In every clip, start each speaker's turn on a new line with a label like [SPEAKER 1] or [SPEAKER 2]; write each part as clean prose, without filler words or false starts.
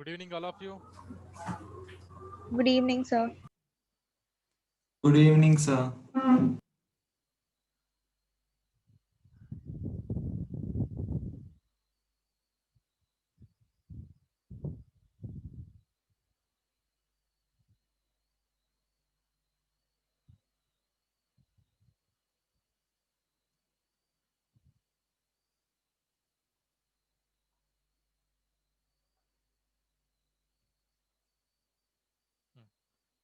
[SPEAKER 1] Good evening, all of you.
[SPEAKER 2] Good evening, sir.
[SPEAKER 3] Good evening, sir.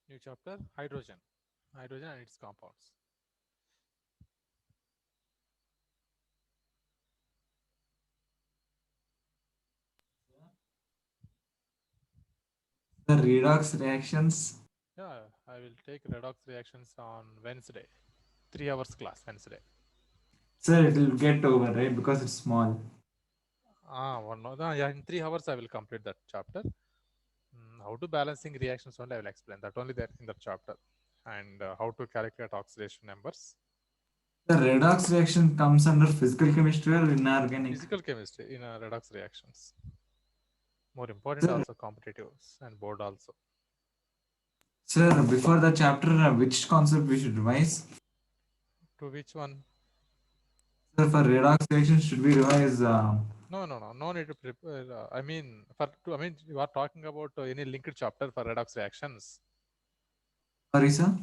[SPEAKER 1] New chapter, hydrogen. Hydrogen and its compounds.
[SPEAKER 3] The redox reactions.
[SPEAKER 1] Yeah, I will take redox reactions on Wednesday. 3 hours class, Wednesday.
[SPEAKER 3] Sir, it will get over, right? Because it's small.
[SPEAKER 1] Yeah, in 3 hours I will complete that chapter. How to balancing reactions only I will explain that only that in that chapter. And how to calculate oxidation numbers.
[SPEAKER 3] The redox reaction comes under physical chemistry or inorganic.
[SPEAKER 1] Physical chemistry in redox reactions. More important
[SPEAKER 3] Sir,
[SPEAKER 1] also competitives and board also.
[SPEAKER 3] sir, before the chapter, which concept we should revise?
[SPEAKER 1] To which one?
[SPEAKER 3] Sir, for redox reaction, should we revise?
[SPEAKER 1] No need to prepare. You are talking about any linked chapter for redox reactions.
[SPEAKER 3] Sorry, sir.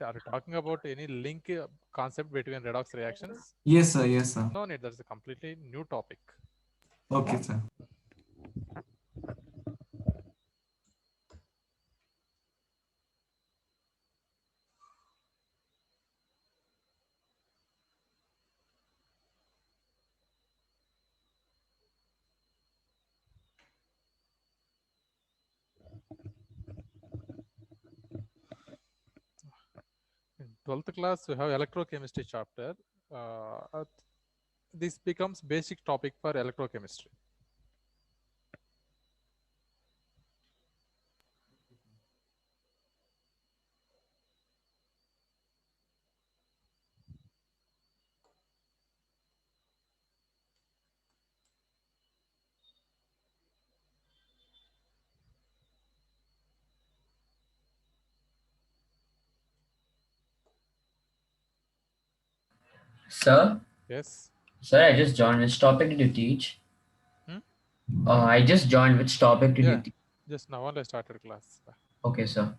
[SPEAKER 1] Are you talking about any link concept between redox reactions?
[SPEAKER 3] Yes, sir. Yes, sir.
[SPEAKER 1] No need. That's a completely new topic.
[SPEAKER 3] Okay, sir.
[SPEAKER 1] In 12th class, we have electrochemistry chapter. This becomes basic topic for electrochemistry.
[SPEAKER 4] Sir,
[SPEAKER 1] Yes.
[SPEAKER 4] sir, I just joined. Which topic did you teach?
[SPEAKER 1] Hmm?
[SPEAKER 4] I just joined. Which topic did you
[SPEAKER 1] Yeah.
[SPEAKER 4] teach?
[SPEAKER 1] Just now only I started class.
[SPEAKER 4] Okay, sir.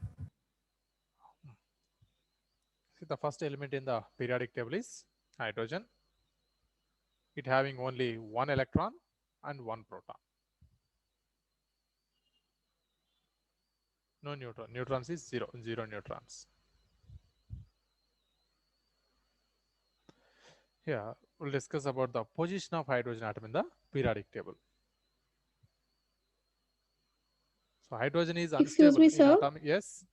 [SPEAKER 1] See, the first element in the periodic table is hydrogen. It having only one electron and one proton. No neutron. Neutrons is zero neutrons. Yeah, we'll discuss about the position of hydrogen atom in the periodic table. So hydrogen is
[SPEAKER 2] Excuse
[SPEAKER 1] unstable
[SPEAKER 2] me,
[SPEAKER 1] in
[SPEAKER 2] sir.
[SPEAKER 1] atomic. Yes.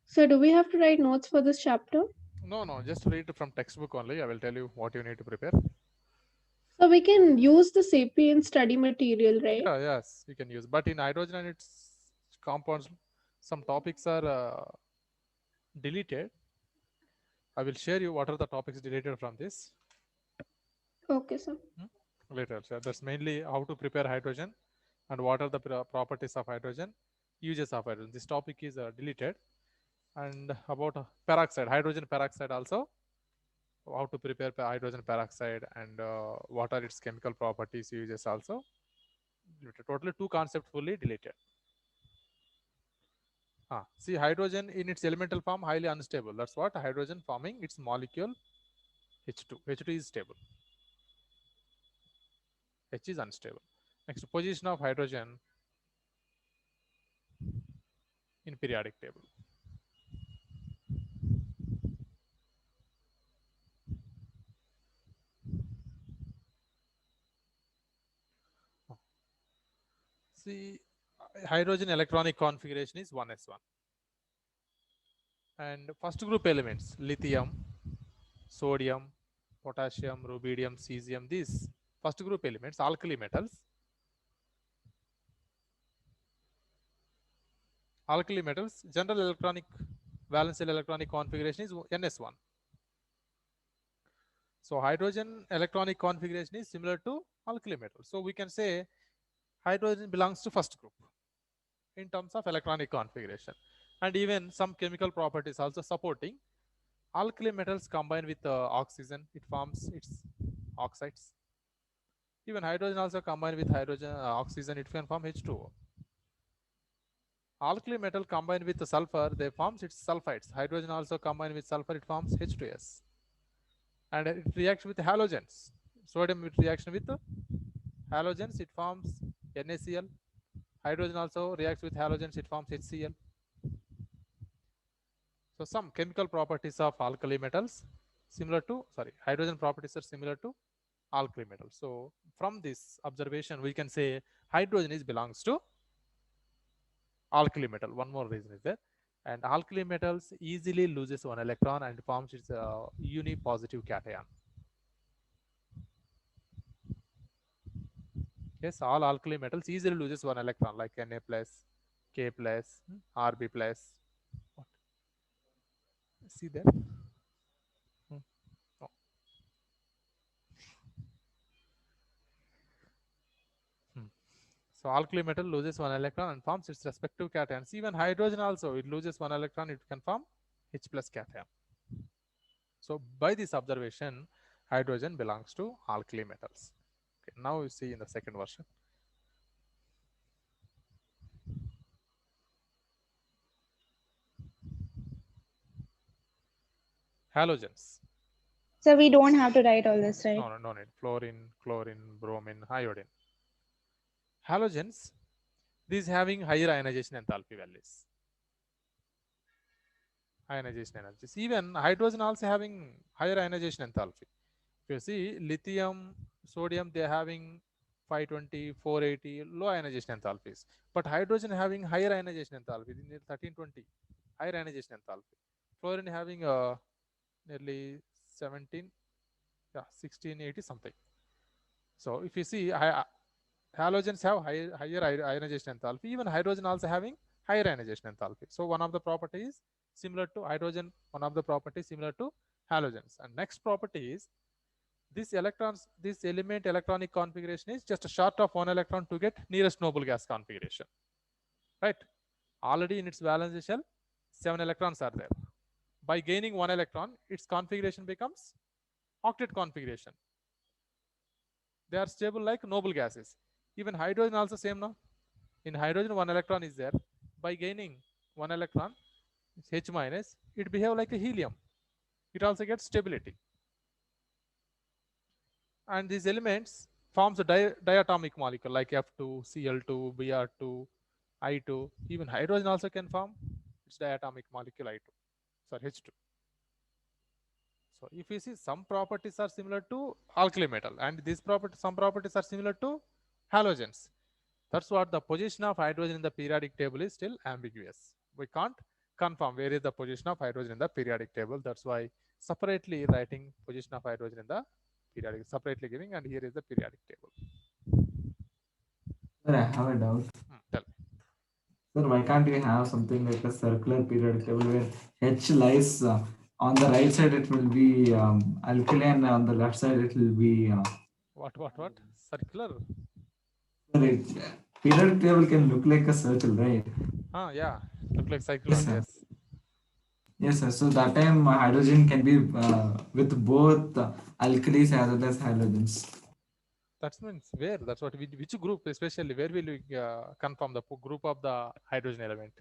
[SPEAKER 2] So, do we have to write notes for this chapter?
[SPEAKER 1] No. Just read from textbook only. I will tell you what you need to prepare.
[SPEAKER 2] So, we can use the Sapient study material, right?
[SPEAKER 1] Yeah, yes, you can use. But in hydrogen and its compounds, some topics are deleted. I will share you what are the topics deleted from this.
[SPEAKER 2] Okay, sir.
[SPEAKER 1] Later. So that's mainly how to prepare hydrogen and what are the properties of hydrogen, uses of hydrogen. This topic is deleted. And about peroxide, hydrogen peroxide also, how to prepare hydrogen peroxide and what are its chemical properties, uses also. Totally two concepts fully deleted. See, hydrogen in its elemental form highly unstable. That's what hydrogen forming its molecule H2. H2 is stable. H is unstable. Next, position of hydrogen in periodic table. See, hydrogen electronic configuration is 1s1. And first group elements, lithium, sodium, potassium, rubidium, cesium, these first group elements, alkali metals. Alkali metals, general electronic valence electronic configuration is ns1. So hydrogen electronic configuration is similar to alkali metal. So we can say hydrogen belongs to first group in terms of electronic configuration, and even some chemical properties also supporting. Alkali metals combine with oxygen, it forms its oxides. Even hydrogen also combine with hydrogen oxygen, it can form H2O. Alkali metal combine with the sulfur, they forms its sulfides. Hydrogen also combine with sulfur, it forms H2S. And it reacts with halogens. Sodium with reaction with halogens, it forms NaCl. Hydrogen also reacts with halogens, it forms HCl. So some chemical properties of alkali metals similar to, hydrogen properties are similar to alkali metals. So from this observation, we can say hydrogen belongs to alkali metal. One more reason is there. And alkali metals easily loses one electron and forms its unipositive cation. Yes, all alkali metals easily loses one electron like Na plus, K plus, Rb plus. What? See that? No. So alkali metal loses one electron and forms its respective cations. Even hydrogen also, it loses one electron, it can form H plus cation. So by this observation, hydrogen belongs to alkali metals. Okay, now you see in the second version. Halogens.
[SPEAKER 5] So we don't have to write all this, right?
[SPEAKER 1] No need. Fluorine, chlorine, bromine, iodine. Halogens, these having higher ionization enthalpy values. Ionization energies. Even hydrogen also having higher ionization enthalpy. If you see lithium, sodium, they are having 520, 480 low ionization enthalpies. But hydrogen having higher ionization enthalpy, nearly 1320, higher ionization enthalpy. Fluorine having nearly 17, 1680 something. So if you see, halogens have higher ionization enthalpy. Even hydrogen also having higher ionization enthalpy. So one of the properties similar to hydrogen, one of the properties similar to halogens. And next property is this element electronic configuration is just a short of one electron to get nearest noble gas configuration, right? Already in its valence shell, 7 electrons are there. By gaining one electron, its configuration becomes octet configuration. They are stable like noble gases. Even hydrogen also same now. In hydrogen, one electron is there. By gaining one electron, it's H minus, it behave like a helium. It also gets stability. And these elements forms a diatomic molecule like F2, Cl2, Br2, I2. Even hydrogen also can form its diatomic molecule I2, H2. So if you see, some properties are similar to alkali metal, and some properties are similar to halogens. That's what the position of hydrogen in the periodic table is still ambiguous. We can't confirm where is the position of hydrogen in the periodic table. That's why separately writing position of hydrogen in the periodic, separately giving, and here is the periodic table.
[SPEAKER 3] Sir, I have a doubt.
[SPEAKER 1] Tell me.
[SPEAKER 3] Sir, why can't we have something like a circular periodic table where H lies on the right side, it will be alkali, and on the left side, it will be.
[SPEAKER 1] What? Circular?
[SPEAKER 3] Sir, periodic table can look like a circle, right?
[SPEAKER 1] Yeah. Look like circular.
[SPEAKER 3] Yes, sir.
[SPEAKER 1] Yes.
[SPEAKER 3] Yes, sir. So that time hydrogen can be with both alkalis as well as halogens.
[SPEAKER 1] That means where? That's what. Which group, especially where will we confirm the group of the hydrogen element?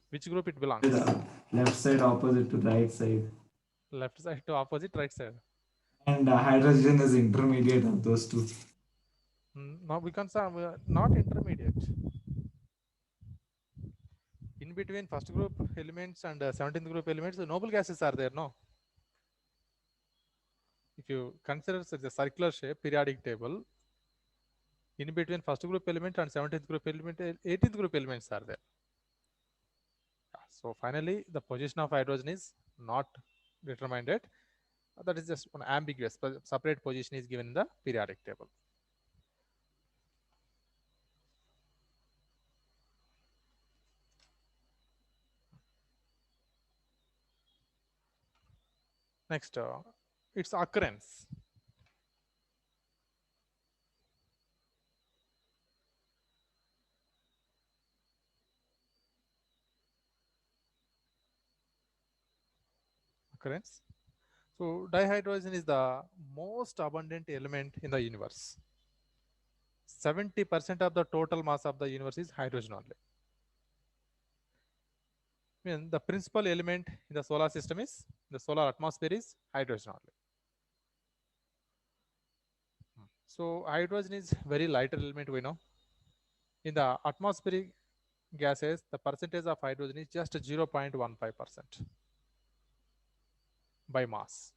[SPEAKER 1] Which group it belongs?
[SPEAKER 3] Left side opposite to right side.
[SPEAKER 1] Left side to opposite right side.
[SPEAKER 3] And hydrogen is intermediate of those two.
[SPEAKER 1] No, we can say not intermediate. In between first group elements and 17th group elements, the noble gases are there, no? If you consider such a circular shape periodic table, in between first group element and 17th group element, 18th group elements are there. So finally, the position of hydrogen is not determined yet. That is just an ambiguous. Separate position is given in the periodic table. Next, its occurrence. occurrence. So dihydrogen is the most abundant element in the universe. 70% of the total mass of the universe is hydrogen only. The principal element in the solar system is, the solar atmosphere is hydrogen only. So hydrogen is very lighter element, we know. In the atmospheric gases, the percentage of hydrogen is just 0.15% by mass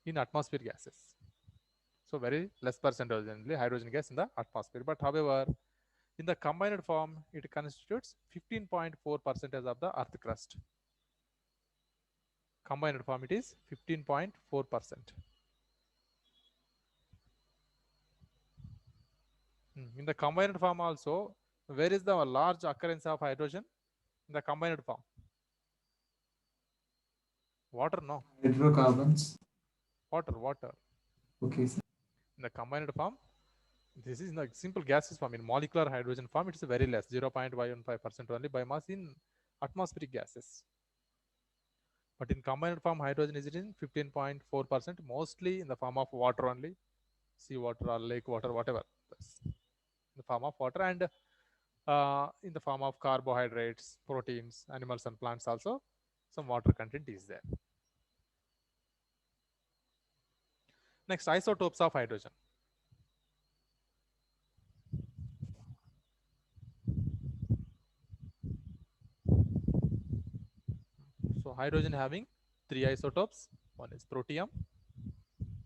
[SPEAKER 1] in atmosphere gases. So very less percentage only hydrogen gas in the atmosphere. But however, in the combined form, it constitutes 15.4% of the earth crust. Combined form, it is 15.4%. In the combined form also, where is the large occurrence of hydrogen? In the combined form. Water, no.
[SPEAKER 3] Hydrocarbons.
[SPEAKER 1] Water.
[SPEAKER 3] Okay, sir.
[SPEAKER 1] In the combined form, this is in the simple gaseous form. In molecular hydrogen form, it is very less, 0.15% only by mass in atmospheric gases. But in combined form, hydrogen is in 15.4%, mostly in the form of water only, sea water or lake water, whatever. In the form of water, and in the form of carbohydrates, proteins, animals and plants also, some water content is there. Next, isotopes of hydrogen. So hydrogen having 3 isotopes. One is protium,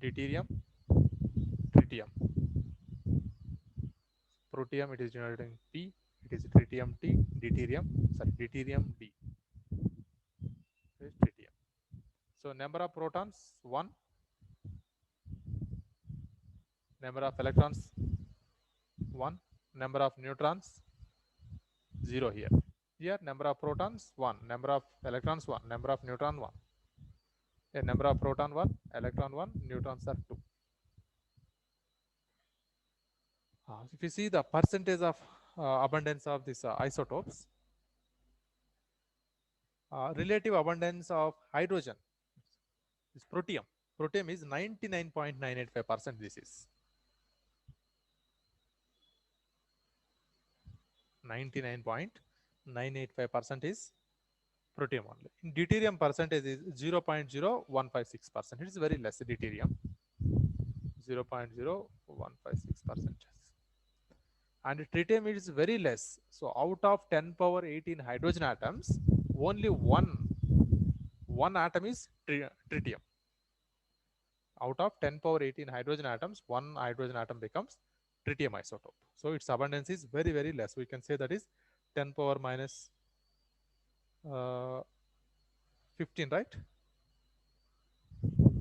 [SPEAKER 1] deuterium, tritium. Protium, it is generating P, it is tritium T, deuterium D. It is tritium. So number of protons 1, number of electrons 1, number of neutrons 0 here. Here number of protons 1, number of electrons 1, number of neutron 1. Here number of proton 1, electron 1, neutrons are 2. If you see the percentage of abundance of these isotopes, relative abundance of hydrogen is protium. Protium is 99.985%. This is 99.985% is protium only. In deuterium percentage is 0.0156%. It is very less, deuterium 0.0156%. And tritium is very less. So out of 10 power 18 hydrogen atoms, only one atom is tritium. Out of 10 power 18 hydrogen atoms, one hydrogen atom becomes tritium isotope. So its abundance is very, very less. We can say that is 10 power minus 15, right?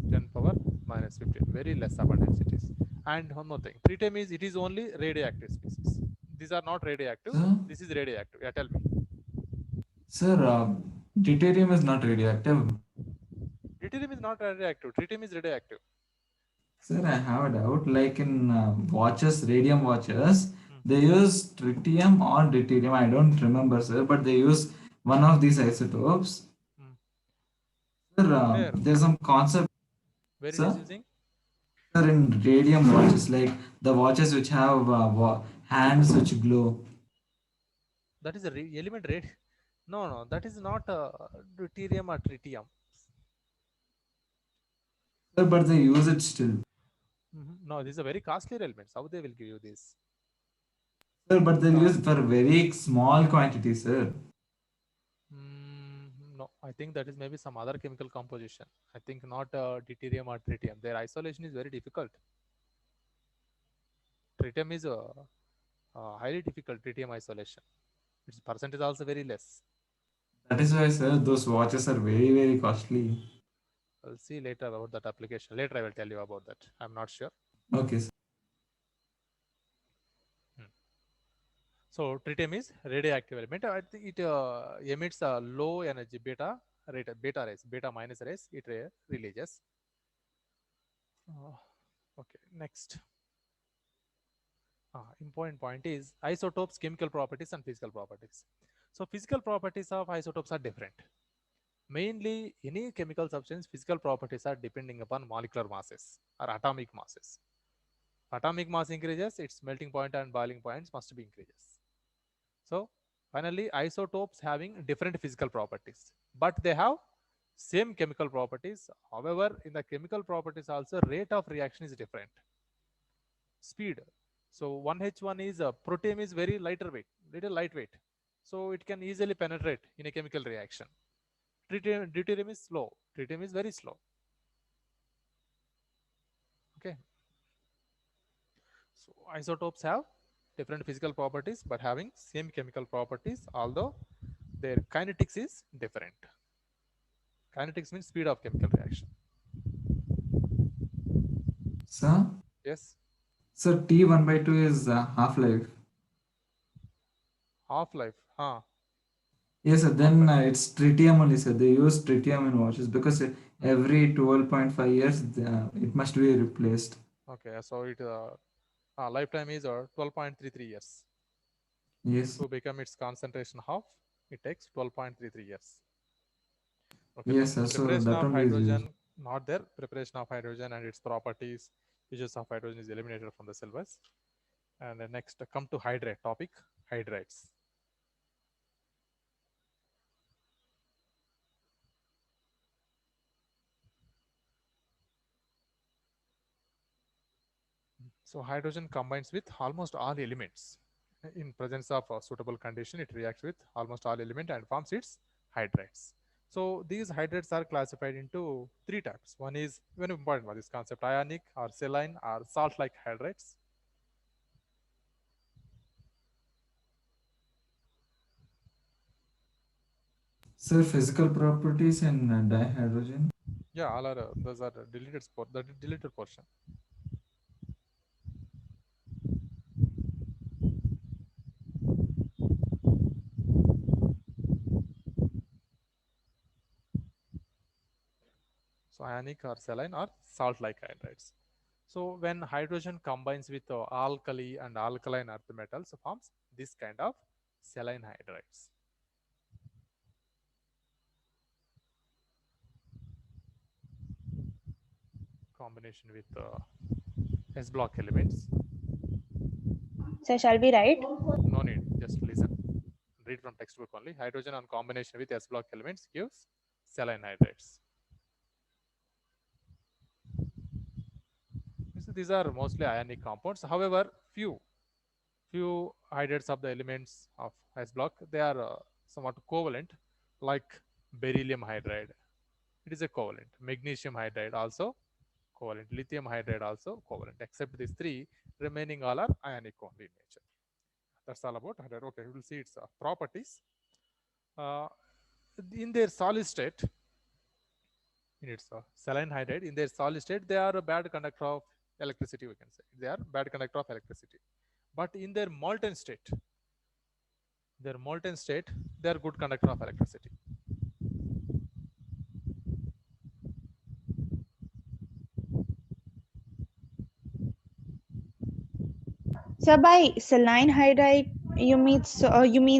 [SPEAKER 1] 10 power minus 15. Very less abundance it is. And one more thing, tritium is, it is only radioactive species. These are not radioactive. This is radioactive. Yeah, tell me.
[SPEAKER 3] Sir, deuterium is not radioactive.
[SPEAKER 1] Deuterium is not radioactive. Tritium is radioactive.
[SPEAKER 3] Sir, I have a doubt. Like in watches, radium watches, they use tritium or deuterium. I don't remember, sir, but they use one of these isotopes. Sir, there's some concept.
[SPEAKER 1] Where it
[SPEAKER 3] Sir?
[SPEAKER 1] is using?
[SPEAKER 3] Sir, in radium watches, like the watches which have hands which glow.
[SPEAKER 1] That is a element rate. No, that is not deuterium or tritium.
[SPEAKER 3] Sir, but they use it still.
[SPEAKER 1] No, these are very costly elements. How they will give you this?
[SPEAKER 3] Sir, but they use for very small quantity, sir.
[SPEAKER 1] No, I think that is maybe some other chemical composition. I think not deuterium or tritium. Their isolation is very difficult. Tritium is highly difficult, tritium isolation. Its percentage also very less.
[SPEAKER 3] That is why, sir, those watches are very, very costly.
[SPEAKER 1] I'll see later about that application. Later I will tell you about that. I'm not sure.
[SPEAKER 3] Okay, sir.
[SPEAKER 1] So tritium is radioactive element. I think it emits a low energy beta rays, beta minus rays. It releases. Okay, next. Important point is isotopes, chemical properties and physical properties. So physical properties of isotopes are different. Mainly, any chemical substance physical properties are depending upon molecular masses or atomic masses. Atomic mass increases, its melting point and boiling points must be increases. So finally, isotopes having different physical properties, but they have same chemical properties. However, in the chemical properties also rate of reaction is different. Speed. So 1H1 is protium is very lighter weight, little lightweight. So it can easily penetrate in a chemical reaction. Deuterium is slow. Tritium is very slow. Okay. So isotopes have different physical properties but having same chemical properties, although their kinetics is different. Kinetics means speed of chemical reaction.
[SPEAKER 3] Sir?
[SPEAKER 1] Yes.
[SPEAKER 3] Sir, T1 by 2 is half-life.
[SPEAKER 1] Half-life. Huh.
[SPEAKER 3] Yes, sir. Then it's tritium only, sir. They use tritium in watches because every 12.5 years it must be replaced.
[SPEAKER 1] Okay. So it lifetime is 12.33 years.
[SPEAKER 3] Yes.
[SPEAKER 1] To become its concentration half, it takes 12.33 years. Okay.
[SPEAKER 3] Yes,
[SPEAKER 1] So
[SPEAKER 3] sir. So
[SPEAKER 1] preparation
[SPEAKER 3] that
[SPEAKER 1] of
[SPEAKER 3] only is used.
[SPEAKER 1] hydrogen, not there. Preparation of hydrogen and its properties, uses of hydrogen is eliminated from the syllabus. And next, come to hydrate topic, hydrates. So hydrogen combines with almost all elements. In presence of a suitable condition, it reacts with almost all elements and forms its hydrates. So these hydrates are classified into three types. One is very important for this concept: ionic or saline or salt-like hydrates.
[SPEAKER 3] Sir, physical properties in dihydrogen.
[SPEAKER 1] Yeah, all are those are the deleted portion. So ionic or saline or salt-like hydrates. So when hydrogen combines with alkali and alkaline earth metals, forms this kind of saline hydrates. Combination with S block elements.
[SPEAKER 5] So shall we write?
[SPEAKER 1] No need, just listen. Read from textbook only. Hydrogen on combination with S block elements gives saline hydrates. So these are mostly ionic compounds. However, few hydrates of the elements of S block, they are somewhat covalent, like beryllium hydride. It is a covalent. Magnesium hydride also covalent. Lithium hydride also covalent. Except these three, remaining all are ionic only in nature. That's all about hydride. Okay, we will see its properties. In their solid state, in its saline hydride, in their solid state, they are a bad conductor of electricity, we can say. They are bad conductor of electricity. But in their molten state, they are good conductor of electricity.
[SPEAKER 5] So by saline hydride, you mean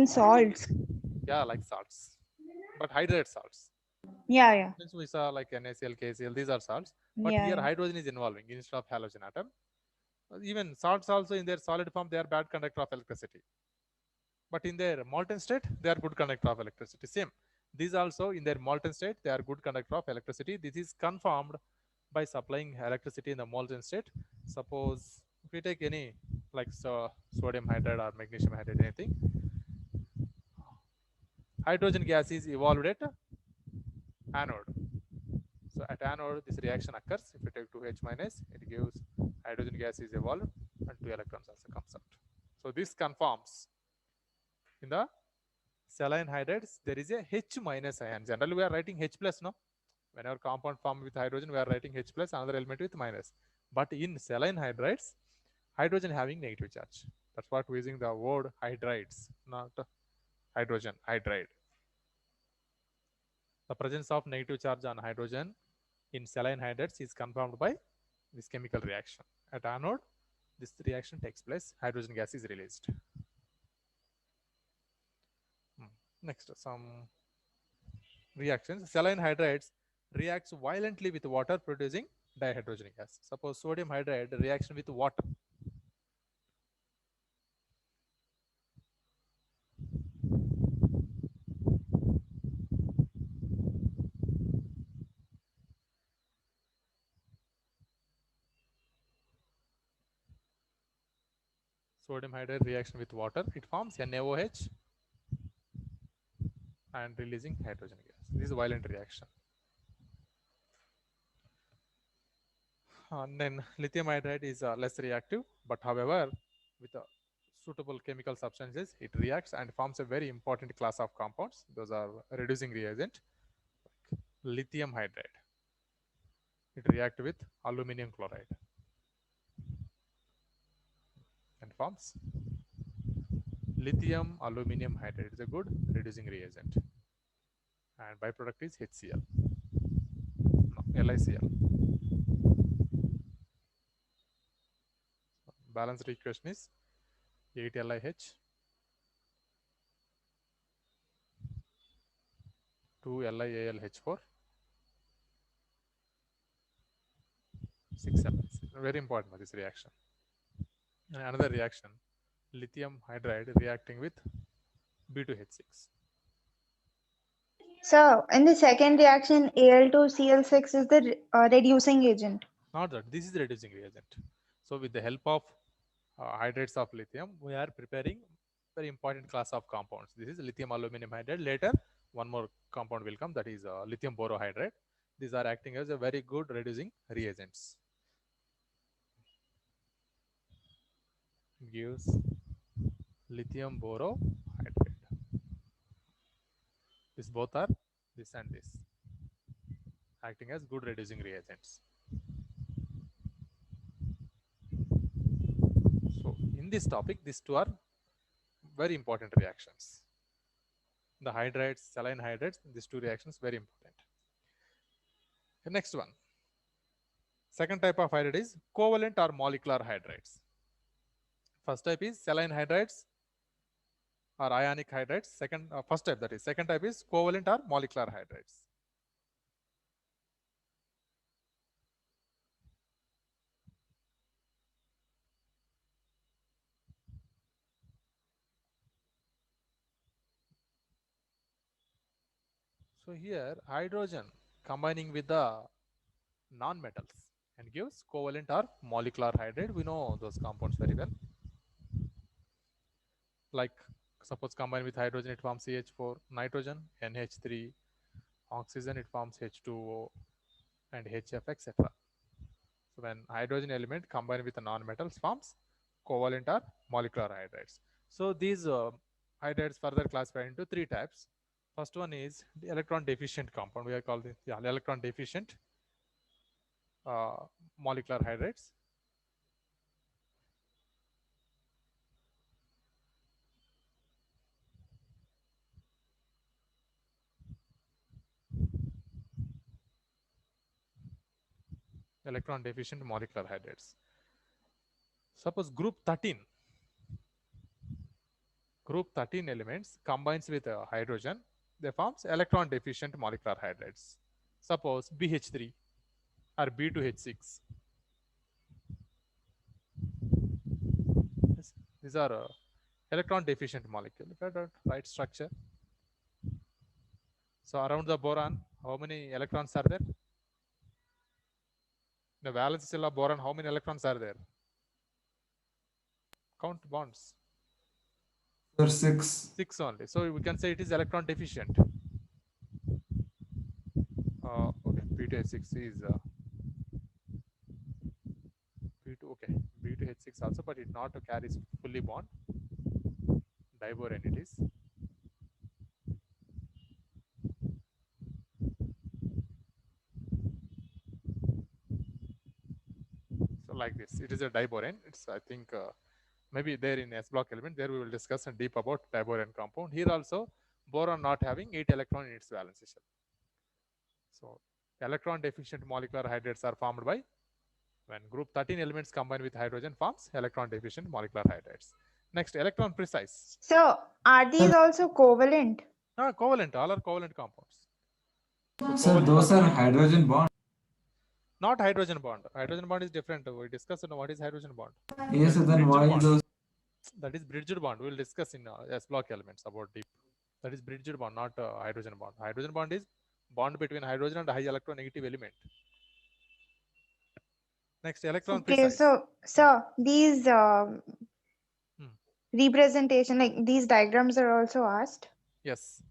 [SPEAKER 5] salts?
[SPEAKER 1] Yeah, like salts, but hydrate salts.
[SPEAKER 5] Yeah.
[SPEAKER 1] Since we saw like NaCl, KCl, these are salts, but
[SPEAKER 5] Yeah.
[SPEAKER 1] here hydrogen is involving instead of halogen atom. Even salts also in their solid form, they are bad conductor of electricity. But in their molten state, they are good conductor of electricity. Same. These also in their molten state, they are good conductor of electricity. This is confirmed by supplying electricity in the molten state. Suppose if we take any like sodium hydride or magnesium hydride, anything, hydrogen gas is evolved at anode. So at anode, this reaction occurs. If you take 2H minus, it gives hydrogen gas is evolved and 2 electrons also comes out. So this confirms in the saline hydrates, there is a H minus ion. Generally, we are writing H plus, no? Whenever compound formed with hydrogen, we are writing H plus, another element with minus. But in saline hydrates, hydrogen having negative charge. That's what we're using the word hydrides, not hydrogen, hydride. The presence of negative charge on hydrogen in saline hydrates is confirmed by this chemical reaction. At anode, this reaction takes place, hydrogen gas is released. Next, some reactions, saline hydrides reacts violently with water producing dihydrogenic gas. Suppose sodium hydride reaction with water. Sodium hydride reaction with water, it forms NaOH and releasing hydrogen gas. This is a violent reaction. And then lithium hydride is less reactive, but however, with suitable chemical substances, it reacts and forms a very important class of compounds. Those are reducing reagent. Lithium hydride, it reacts with aluminum chloride and forms lithium aluminum hydride. Is a good reducing reagent, and byproduct is HCl, no, LiCl. Balanced equation is 8 LiH 2 LiAlH4 6 LiC. Very important this reaction. And another reaction, lithium hydride reacting with B2H6.
[SPEAKER 5] So in the second reaction, Al2Cl6 is the reducing agent.
[SPEAKER 1] Not that, this is the reducing reagent. So with the help of hydrates of lithium, we are preparing very important class of compounds. This is lithium aluminum hydride. Later, one more compound will come, that is lithium borohydride. These are acting as a very good reducing reagents. Gives lithium borohydride. This both are this and this, acting as good reducing reagents. So in this topic, these two are very important reactions. The hydrides, saline hydrides, these two reactions very important. The next one, second type of hydride is covalent or molecular hydrides. First type is saline hydrides or ionic hydrides. First type, that is. Second type is covalent or molecular hydrides. So here hydrogen combining with the non-metals and gives covalent or molecular hydride. We know those compounds very well. Like suppose combine with hydrogen, it forms CH4, nitrogen, NH3, oxygen, it forms H2O and HF, etc. So when hydrogen element combined with the non-metals forms covalent or molecular hydrides. So these hydrides further classified into three types. First one is the electron deficient compound. We are called the electron deficient molecular hydrides. Electron deficient molecular hydrides. Suppose group 13 elements combines with hydrogen, they forms electron deficient molecular hydrides. Suppose BH3 or B2H6. These are electron deficient molecule. Look at that right structure. So around the boron, how many electrons are there? The valence shell of boron, how many electrons are there? Count bonds.
[SPEAKER 3] Sir, 6.
[SPEAKER 1] 6 only. So we can say it is electron deficient. Okay, B2H6 is B2. Okay, B2H6 also, but it not carries fully bond. Diboron it is. So like this, it is a diboron. It's I think maybe there in S block element. There we will discuss in deep about diboron compound. Here also boron not having 8 electron in its valence shell. So electron deficient molecular hydrides are formed by when group 13 elements combine with hydrogen forms electron deficient molecular hydrides. Next, electron precise.
[SPEAKER 5] So are these also covalent?
[SPEAKER 1] Covalent, all are covalent compounds. So
[SPEAKER 3] Sir,
[SPEAKER 1] covalent
[SPEAKER 3] those
[SPEAKER 1] or
[SPEAKER 3] are hydrogen bond.
[SPEAKER 1] not hydrogen bond. Hydrogen bond is different. We discussed what is hydrogen bond.
[SPEAKER 3] Yes,
[SPEAKER 1] That is
[SPEAKER 3] then
[SPEAKER 1] bridged
[SPEAKER 3] why
[SPEAKER 1] bond.
[SPEAKER 3] those?
[SPEAKER 1] That is bridged bond. We'll discuss in S block elements about deep. That is bridged bond, not hydrogen bond. Hydrogen bond is bond between hydrogen and high electronegative element. Next, electron
[SPEAKER 5] Okay,
[SPEAKER 1] precise.
[SPEAKER 5] so these
[SPEAKER 1] Hmm.
[SPEAKER 5] representation, like these diagrams are also asked.
[SPEAKER 1] Yes.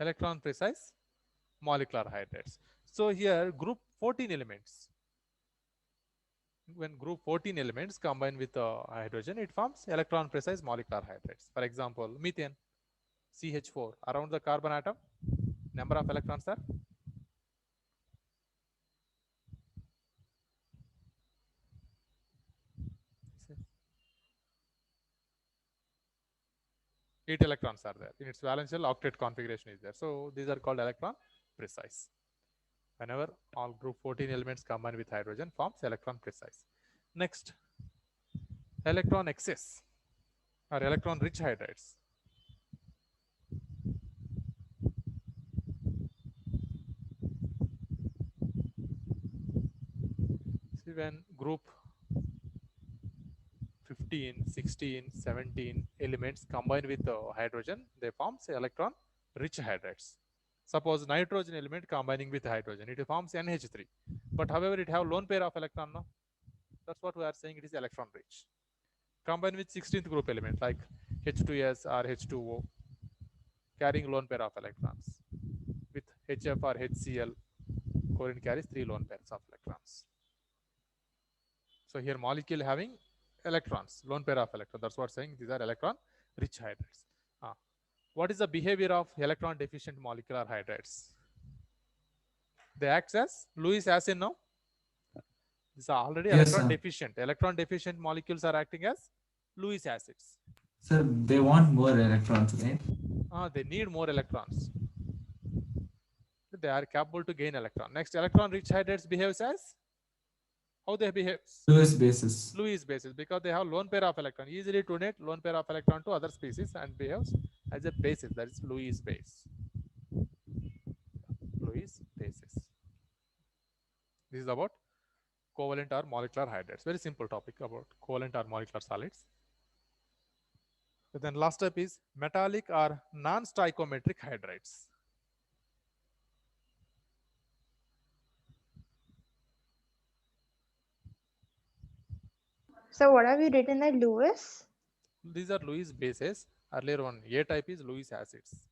[SPEAKER 1] Electron precise molecular hydrates. So here group 14 elements. When group 14 elements combine with hydrogen, it forms electron precise molecular hydrates. For example, methane, CH4. Around the carbon atom, number of electrons are 8 electrons are there. In its valence shell, octet configuration is there. So these are called electron precise. Whenever all group 14 elements combine with hydrogen forms electron precise. Next, electron excess or electron rich hydrates. See, when group 15, 16, 17 elements combine with hydrogen, they form electron rich hydrates. Suppose nitrogen element combining with hydrogen, it forms NH3. But however, it have lone pair of electron. No? That's what we are saying, it is electron rich. Combine with 16th group element like H2S or H2O, carrying lone pair of electrons. With HF or HCl, chlorine carries 3 lone pairs of electrons. So here molecule having electrons, lone pair of electrons. That's what saying these are electron rich hydrates. What is the behavior of electron deficient molecular hydrates? They act as Lewis acid now. These are already
[SPEAKER 3] Yes,
[SPEAKER 1] electron
[SPEAKER 3] sir.
[SPEAKER 1] deficient. Electron deficient molecules are acting as Lewis acids.
[SPEAKER 3] Sir, they want more electrons, right?
[SPEAKER 1] They need more electrons. They are capable to gain electron. Next, electron rich hydrates behaves as how they behave?
[SPEAKER 3] Lewis basis.
[SPEAKER 1] Lewis basis, because they have lone pair of electron. Easily donate lone pair of electron to other species and behaves as a basis. That is Lewis base. Lewis basis. This is about covalent or molecular hydrates. Very simple topic about covalent or molecular solids. But then last step is metallic or non-stoichiometric hydrates.
[SPEAKER 5] So what have you written at Lewis?
[SPEAKER 1] These are Lewis bases. Earlier one A type is Lewis acids.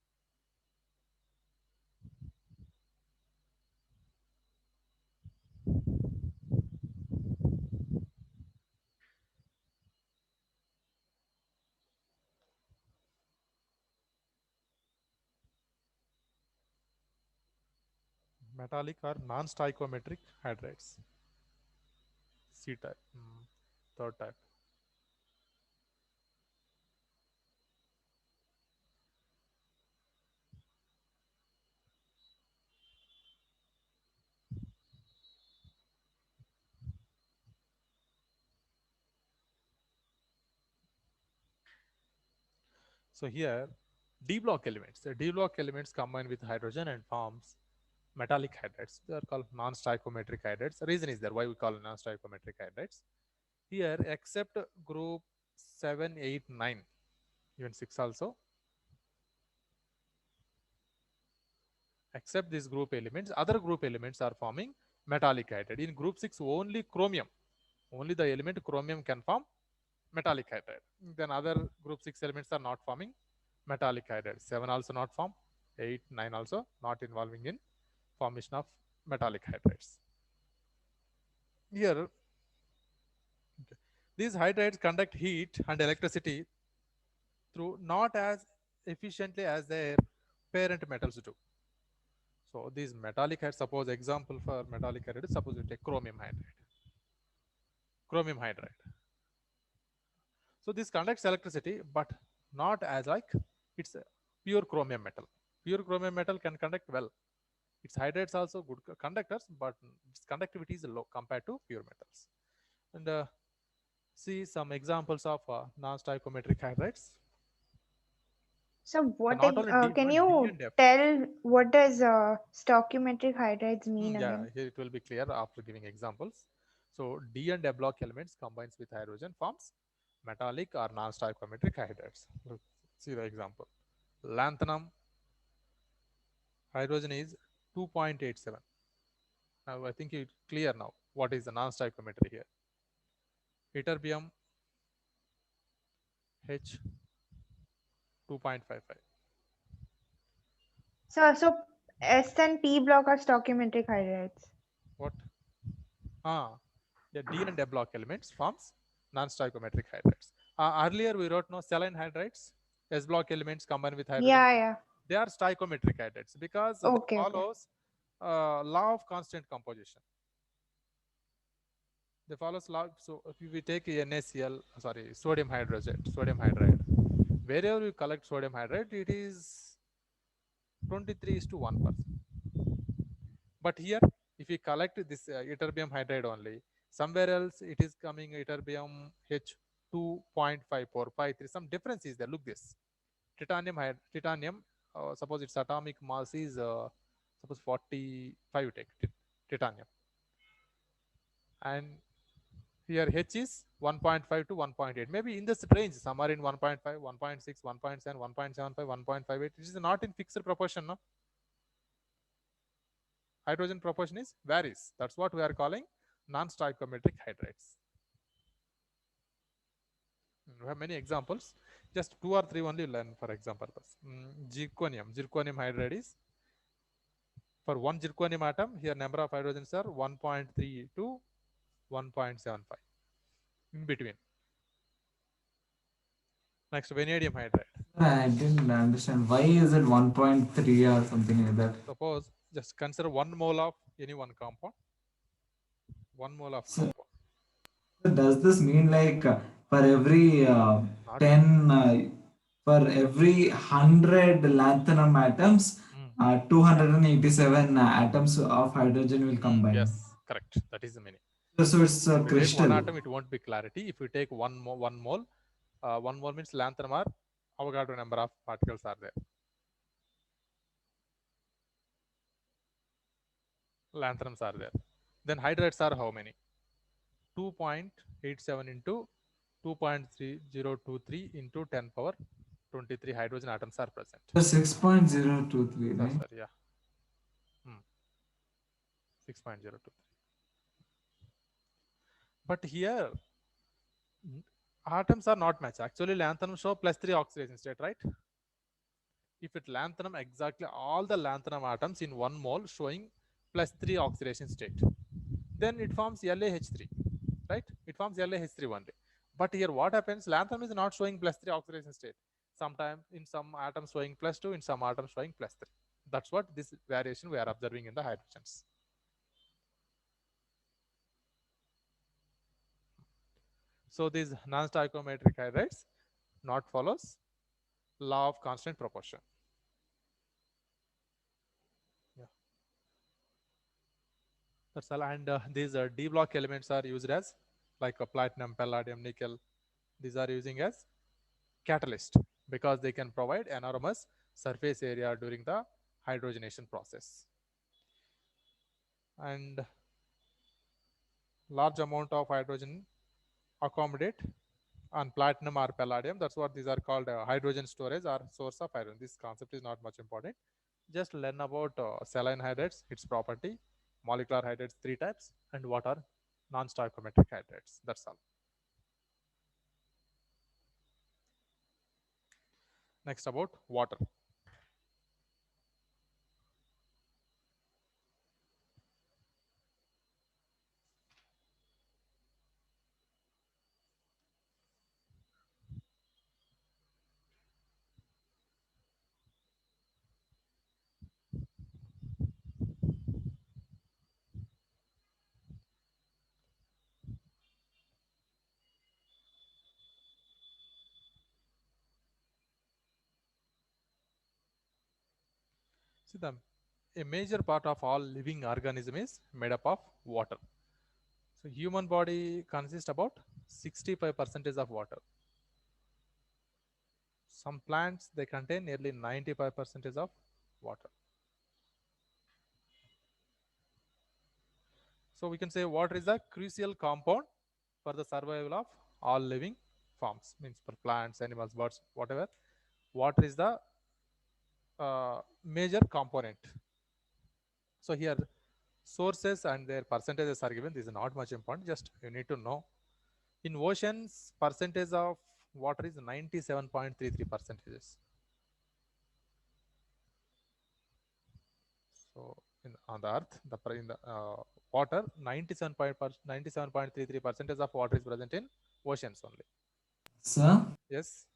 [SPEAKER 1] Metallic or non-stoichiometric hydrates. C type. Third type. So here D block elements. The D block elements combine with hydrogen and forms metallic hydrates. They are called non-stoichiometric hydrates. The reason is there why we call non-stoichiometric hydrates. Here, except group 7, 8, 9, even 6 also, except these group elements, other group elements are forming metallic hydride. In group 6, only chromium, only the element chromium can form metallic hydride. Then other group 6 elements are not forming metallic hydride. 7 also not form, 8, 9 also not involving in formation of metallic hydrides. Here, these hydrides conduct heat and electricity through not as efficiently as their parent metals do. So these metallic hydrides, suppose example for metallic hydride, suppose you take chromium hydride. Chromium hydride. So this conducts electricity, but not as like it's a pure chromium metal. Pure chromium metal can conduct well. Its hydrides also good conductors, but its conductivity is low compared to pure metals. And see some examples of non-stoichiometric hydrides.
[SPEAKER 5] So what
[SPEAKER 1] not only D,
[SPEAKER 5] can
[SPEAKER 1] but D
[SPEAKER 5] you
[SPEAKER 1] and F.
[SPEAKER 5] tell what does stoichiometric hydrides mean
[SPEAKER 1] Yeah,
[SPEAKER 5] again?
[SPEAKER 1] here it will be clear after giving examples. So D and F block elements combines with hydrogen forms metallic or non-stoichiometric hydrides. Let's see the example. Lanthanum hydrogen is 2.87. Now I think it's clear now what is the non-stoichiometry here. Ytterbium H 2.55.
[SPEAKER 5] So S and P block are stoichiometric hydrides.
[SPEAKER 1] What? Yeah, D and F block elements forms non-stoichiometric hydrides. Earlier we wrote no saline hydrides, S block elements combined with hydrogen.
[SPEAKER 5] Yeah.
[SPEAKER 1] They are stoichiometric hydrides because
[SPEAKER 5] Okay,
[SPEAKER 1] they
[SPEAKER 5] okay.
[SPEAKER 1] follows law of constant composition. They follows law. So if we take NaCl, sorry, sodium hydride, wherever you collect sodium hydride, it is 23:1%. But here, if we collect this ytterbium hydride only, somewhere else it is coming ytterbium H 2.5453. Some difference is there. Look this. Titanium, suppose its atomic mass is suppose 45, take titanium, and here H is 1.5 to 1.8, maybe in this range, somewhere in 1.5, 1.6, 1.7, 1.75, 1.58. It is not in fixed proportion, no? Hydrogen proportion is varies. That's what we are calling non-stoichiometric hydrides. We have many examples. Just 2 or 3 only learn for example. Zirconium hydride is, for one zirconium atom, here number of hydrogens are 1.3 to 1.75 in between. Next, vanadium hydride.
[SPEAKER 3] I didn't understand why is it 1.3 or something like that.
[SPEAKER 1] Suppose just consider 1 mole of any one compound. 1 mole of
[SPEAKER 3] So,
[SPEAKER 1] compound.
[SPEAKER 3] does this mean like for every
[SPEAKER 1] Not
[SPEAKER 3] 10 for every 100 lanthanum atoms, 287 atoms of hydrogen will combine?
[SPEAKER 1] Yes, correct. That is the meaning.
[SPEAKER 3] So it's a
[SPEAKER 1] If you take one
[SPEAKER 3] crystal.
[SPEAKER 1] atom, it won't be clarity. If you take one mole, 1 mole means lanthanum are Avogadro number of particles are there. Lanthanums are there. Then hydrides are how many? 2.87 into 2.3023 into 10 power 23 hydrogen atoms are present.
[SPEAKER 3] 6.023, right?
[SPEAKER 1] Sorry, yeah. 6.023. But here, atoms are not matched. Actually, lanthanum show +3 oxidation state, right? If it lanthanum, exactly all the lanthanum atoms in 1 mole showing +3 oxidation state, then it forms LaH3, right? It forms LaH3 only. But here what happens? Lanthanum is not showing +3 oxidation state. Sometimes in some atoms showing +2, in some atoms showing +3. That's what this variation we are observing in the hydrogens. So these non-stoichiometric hydrides not follows law of constant proportion. Yeah, that's all. And these D block elements are used as like a platinum, palladium, nickel. These are using as catalyst because they can provide enormous surface area during the hydrogenation process. And large amount of hydrogen accommodate on platinum or palladium. That's what these are called hydrogen storage or source of hydrogen. This concept is not much important. Just learn about saline hydrides, its property, molecular hydrides 3 types, and what are non-stoichiometric hydrides. That's all. Next, about water. See, a major part of all living organism is made up of water. So human body consists about 65% of water. some plants, they contain nearly 95% of water. So we can say water is a crucial compound for the survival of all living forms, means for plants, animals, birds, whatever. Water is the major component. So here sources and their percentages are given. This is not much important, just you need to know. In oceans, percentage of water is 97.33%. So on the earth, in the water, 97.33% of water is present in oceans only.
[SPEAKER 3] Sir,
[SPEAKER 1] Yes.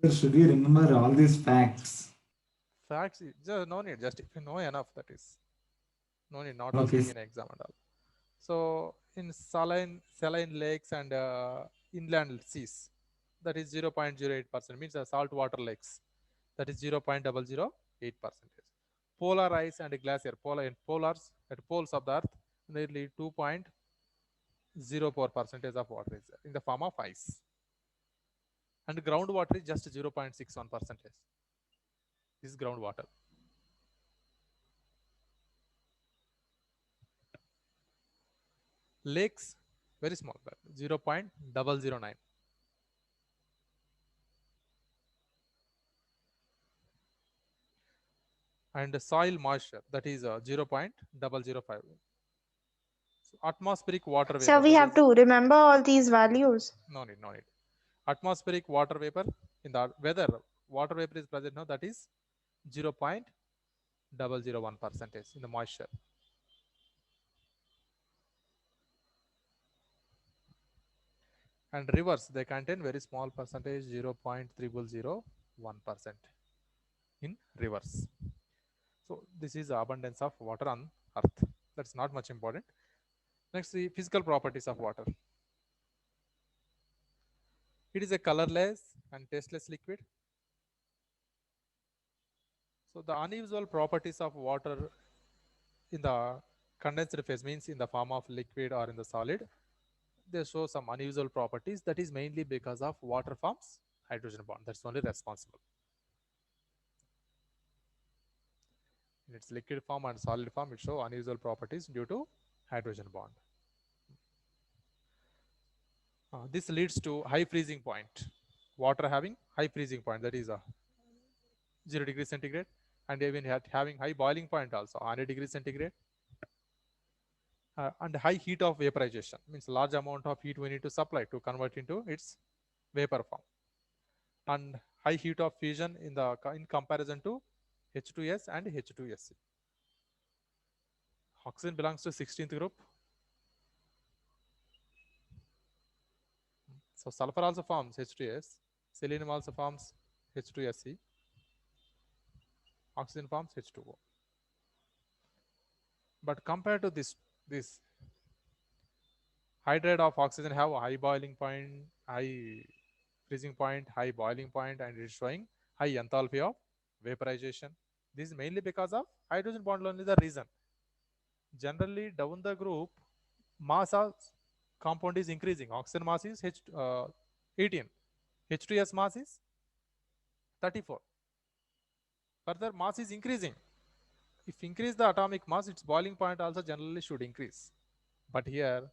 [SPEAKER 3] sir, should we remember all these facts?
[SPEAKER 1] Facts, just no need. Just if you know enough, that is no need. Not
[SPEAKER 3] Okay.
[SPEAKER 1] asking in exam and all. So in saline lakes and inland seas, that is 0.08%, means saltwater lakes, that is 0.008%. Polar ice and glacier, polars at poles of the earth, nearly 2.04% of water is there in the form of ice. And groundwater is just 0.61%. This is groundwater. Lakes, very small, 0.009. And soil moisture, that is 0.005. So atmospheric water vapor.
[SPEAKER 5] So we have to remember all these values.
[SPEAKER 1] No need. Atmospheric water vapor in the weather, water vapor is present now, that is 0.001% in the moisture. And rivers, they contain very small percentage, 0.0001% in rivers. So this is the abundance of water on earth. That's not much important. Next, the physical properties of water. It is a colorless and tasteless liquid. So the unusual properties of water in the condensed phase, means in the form of liquid or in the solid, they show some unusual properties. That is mainly because of water forms hydrogen bond. That's only responsible. In its liquid form and solid form, it shows unusual properties due to hydrogen bond. This leads to high freezing point. Water having high freezing point, that is 0 degrees centigrade, and even having high boiling point also, 100 degrees centigrade. And high heat of vaporization, means large amount of heat we need to supply to convert into its vapor form. And high heat of fusion in comparison to H2S and H2SC. Oxygen belongs to 16th group. So sulfur also forms H2S, selenium also forms H2SC, oxygen forms H2O. But compared to this hydride of oxygen have a high boiling point, high freezing point, high boiling point, and it's showing high enthalpy of vaporization. This is mainly because of hydrogen bond only the reason. Generally down the group, mass of compound is increasing. Oxygen mass is 18. H2S mass is 34. Further, mass is increasing. If increase the atomic mass, its boiling point also generally should increase. But here,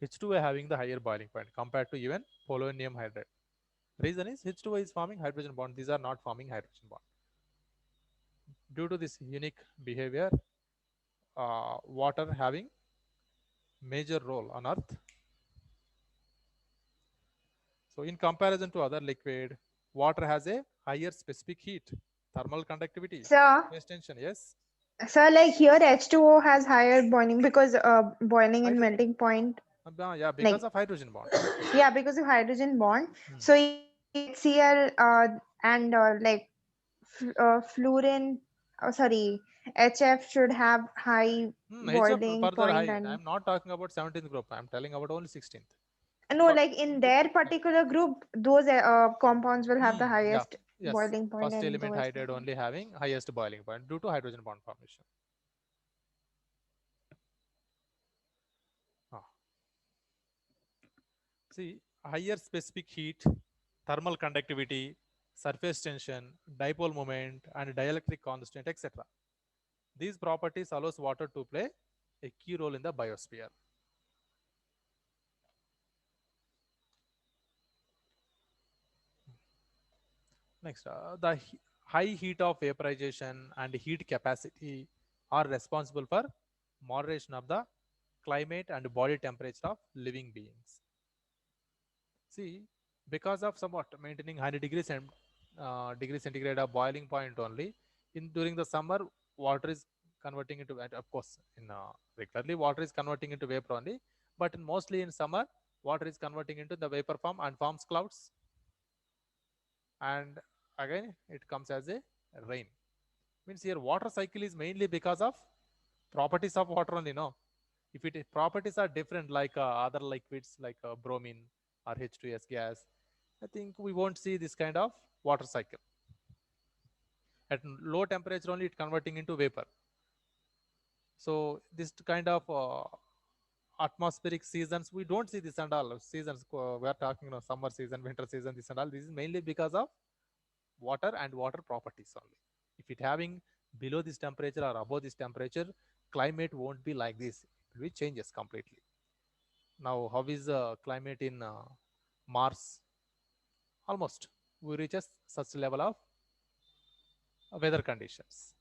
[SPEAKER 1] H2O having the higher boiling point compared to even polonium hydride. Reason is H2O is forming hydrogen bond. These are not forming hydrogen bond. Due to this unique behavior, water having major role on Earth. So in comparison to other liquid, water has a higher specific heat, thermal conductivity,
[SPEAKER 5] So,
[SPEAKER 1] phase tension. Yes.
[SPEAKER 5] like here H2O has higher boiling because boiling and
[SPEAKER 1] Hydrogen.
[SPEAKER 5] melting point.
[SPEAKER 1] Yeah, because
[SPEAKER 5] Like-
[SPEAKER 1] of hydrogen bond.
[SPEAKER 5] Yeah, because of hydrogen bond. So HCl and fluorine, sorry, HF should have high
[SPEAKER 1] HF
[SPEAKER 5] boiling
[SPEAKER 1] further
[SPEAKER 5] point
[SPEAKER 1] high.
[SPEAKER 5] and
[SPEAKER 1] I'm not talking about 17th group. I'm telling about only 16th.
[SPEAKER 5] no,
[SPEAKER 1] But-
[SPEAKER 5] like in their particular group, those compounds will have the highest
[SPEAKER 1] Yes.
[SPEAKER 5] boiling point.
[SPEAKER 1] First
[SPEAKER 5] and
[SPEAKER 1] element
[SPEAKER 5] lowest
[SPEAKER 1] hydride only having highest boiling point due to hydrogen bond formation. See, higher specific heat, thermal conductivity, surface tension, dipole moment, and dielectric constant, etc. These properties allows water to play a key role in the biosphere. Next, the high heat of vaporization and heat capacity are responsible for moderation of the climate and body temperature of living beings. See, because of somewhat maintaining 100 degrees and degree centigrade of boiling point only, in during the summer, water is converting into, and of course, in regularly water is converting into vapor only, but mostly in summer, water is converting into the vapor form and forms clouds, and again it comes as a rain. Means here water cycle is mainly because of properties of water only, no? If it properties are different like other liquids like bromine or H2S gas, I think we won't see this kind of water cycle. At low temperature only it converting into vapor. So this kind of atmospheric seasons, we don't see this and all seasons. We are talking summer season, winter season, this and all. This is mainly because of water and water properties only. If it having below this temperature or above this temperature, climate won't be like this. It will changes completely. Now, how is the climate in Mars? Almost we reaches such level of weather conditions.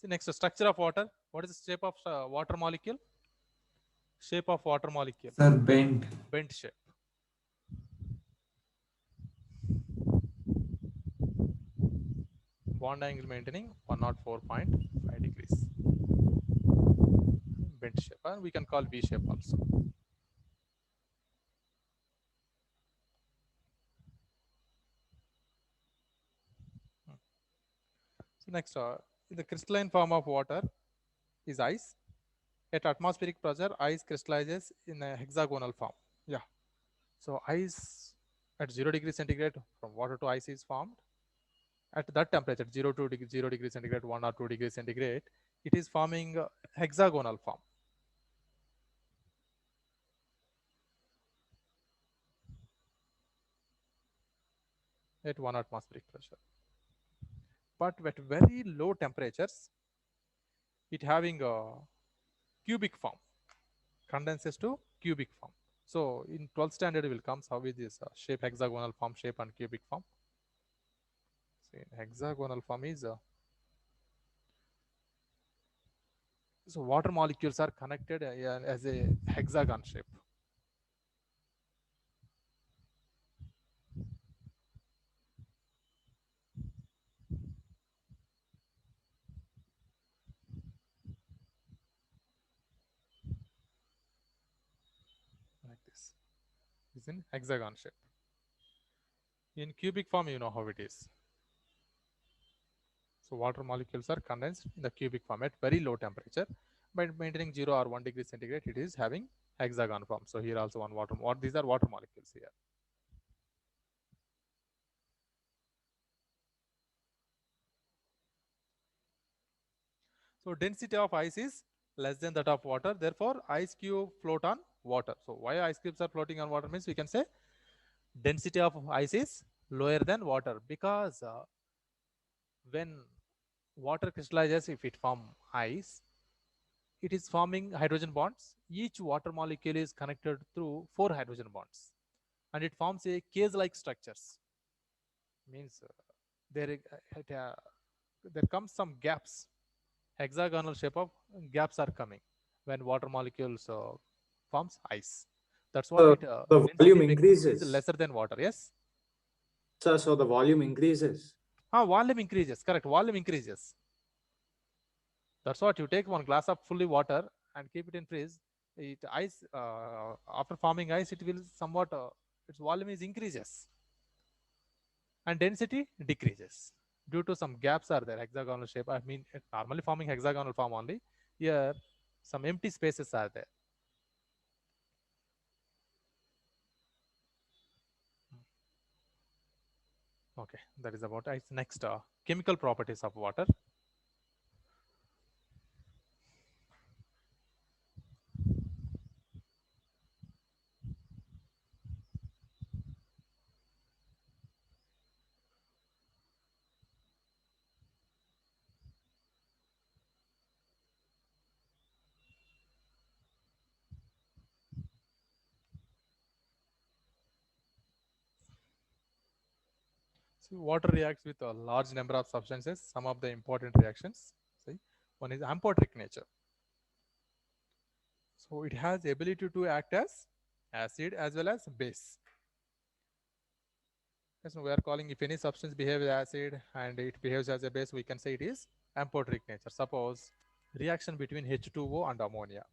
[SPEAKER 1] So next, structure of water. What is the shape of water molecule? Shape of water molecule.
[SPEAKER 3] Sir, bent.
[SPEAKER 1] Bent shape. Bond angle maintaining 104.5 degrees. Bent shape, and we can call V shape also. So next, the crystalline form of water is ice. At atmospheric pressure, ice crystallizes in a hexagonal form. Yeah. So ice at 0 degree centigrade from water to ice is formed. At that temperature, 0 to 0 degree centigrade, 1 or 2 degrees centigrade, it is forming a hexagonal form. At 1 atmospheric pressure. But at very low temperatures, it having a cubic form, condenses to cubic form. So in 12th standard will come how is this shape, hexagonal form, shape and cubic form. So in hexagonal form is so water molecules are connected as a hexagon shape. Like this. It's in hexagon shape. In cubic form, you know how it is. So water molecules are condensed in the cubic form at very low temperature. By maintaining 0 or 1 degree centigrade, it is having hexagon form. So here also one water. What these are water molecules here. So density of ice is less than that of water. Therefore, ice cube float on water. So why ice cubes are floating on water means we can say density of ice is lower than water, because when water crystallizes, if it form ice, it is forming hydrogen bonds. Each water molecule is connected through 4 hydrogen bonds, and it forms a cage-like structures. Means there comes some gaps. Hexagonal shape of gaps are coming when water molecules forms ice. That's what
[SPEAKER 6] the volume increases.
[SPEAKER 1] is lesser than water. Yes.
[SPEAKER 6] Sir, so the volume increases.
[SPEAKER 1] Volume increases. Correct. Volume increases. That's what you take one glass of fully water and keep it in freeze. It ice after forming ice, it will somewhat its volume is increases and density decreases due to some gaps are there. Hexagonal shape. I mean, it normally forming hexagonal form only. Here, some empty spaces are there. Okay, that is about ice. Next, chemical properties of water. So water reacts with a large number of substances. Some of the important reactions. See, one is amphoteric nature. So it has ability to act as acid as well as base. Yes, we are calling if any substance behaves as acid and it behaves as a base, we can say it is amphoteric nature. Suppose reaction between H2O and ammonia.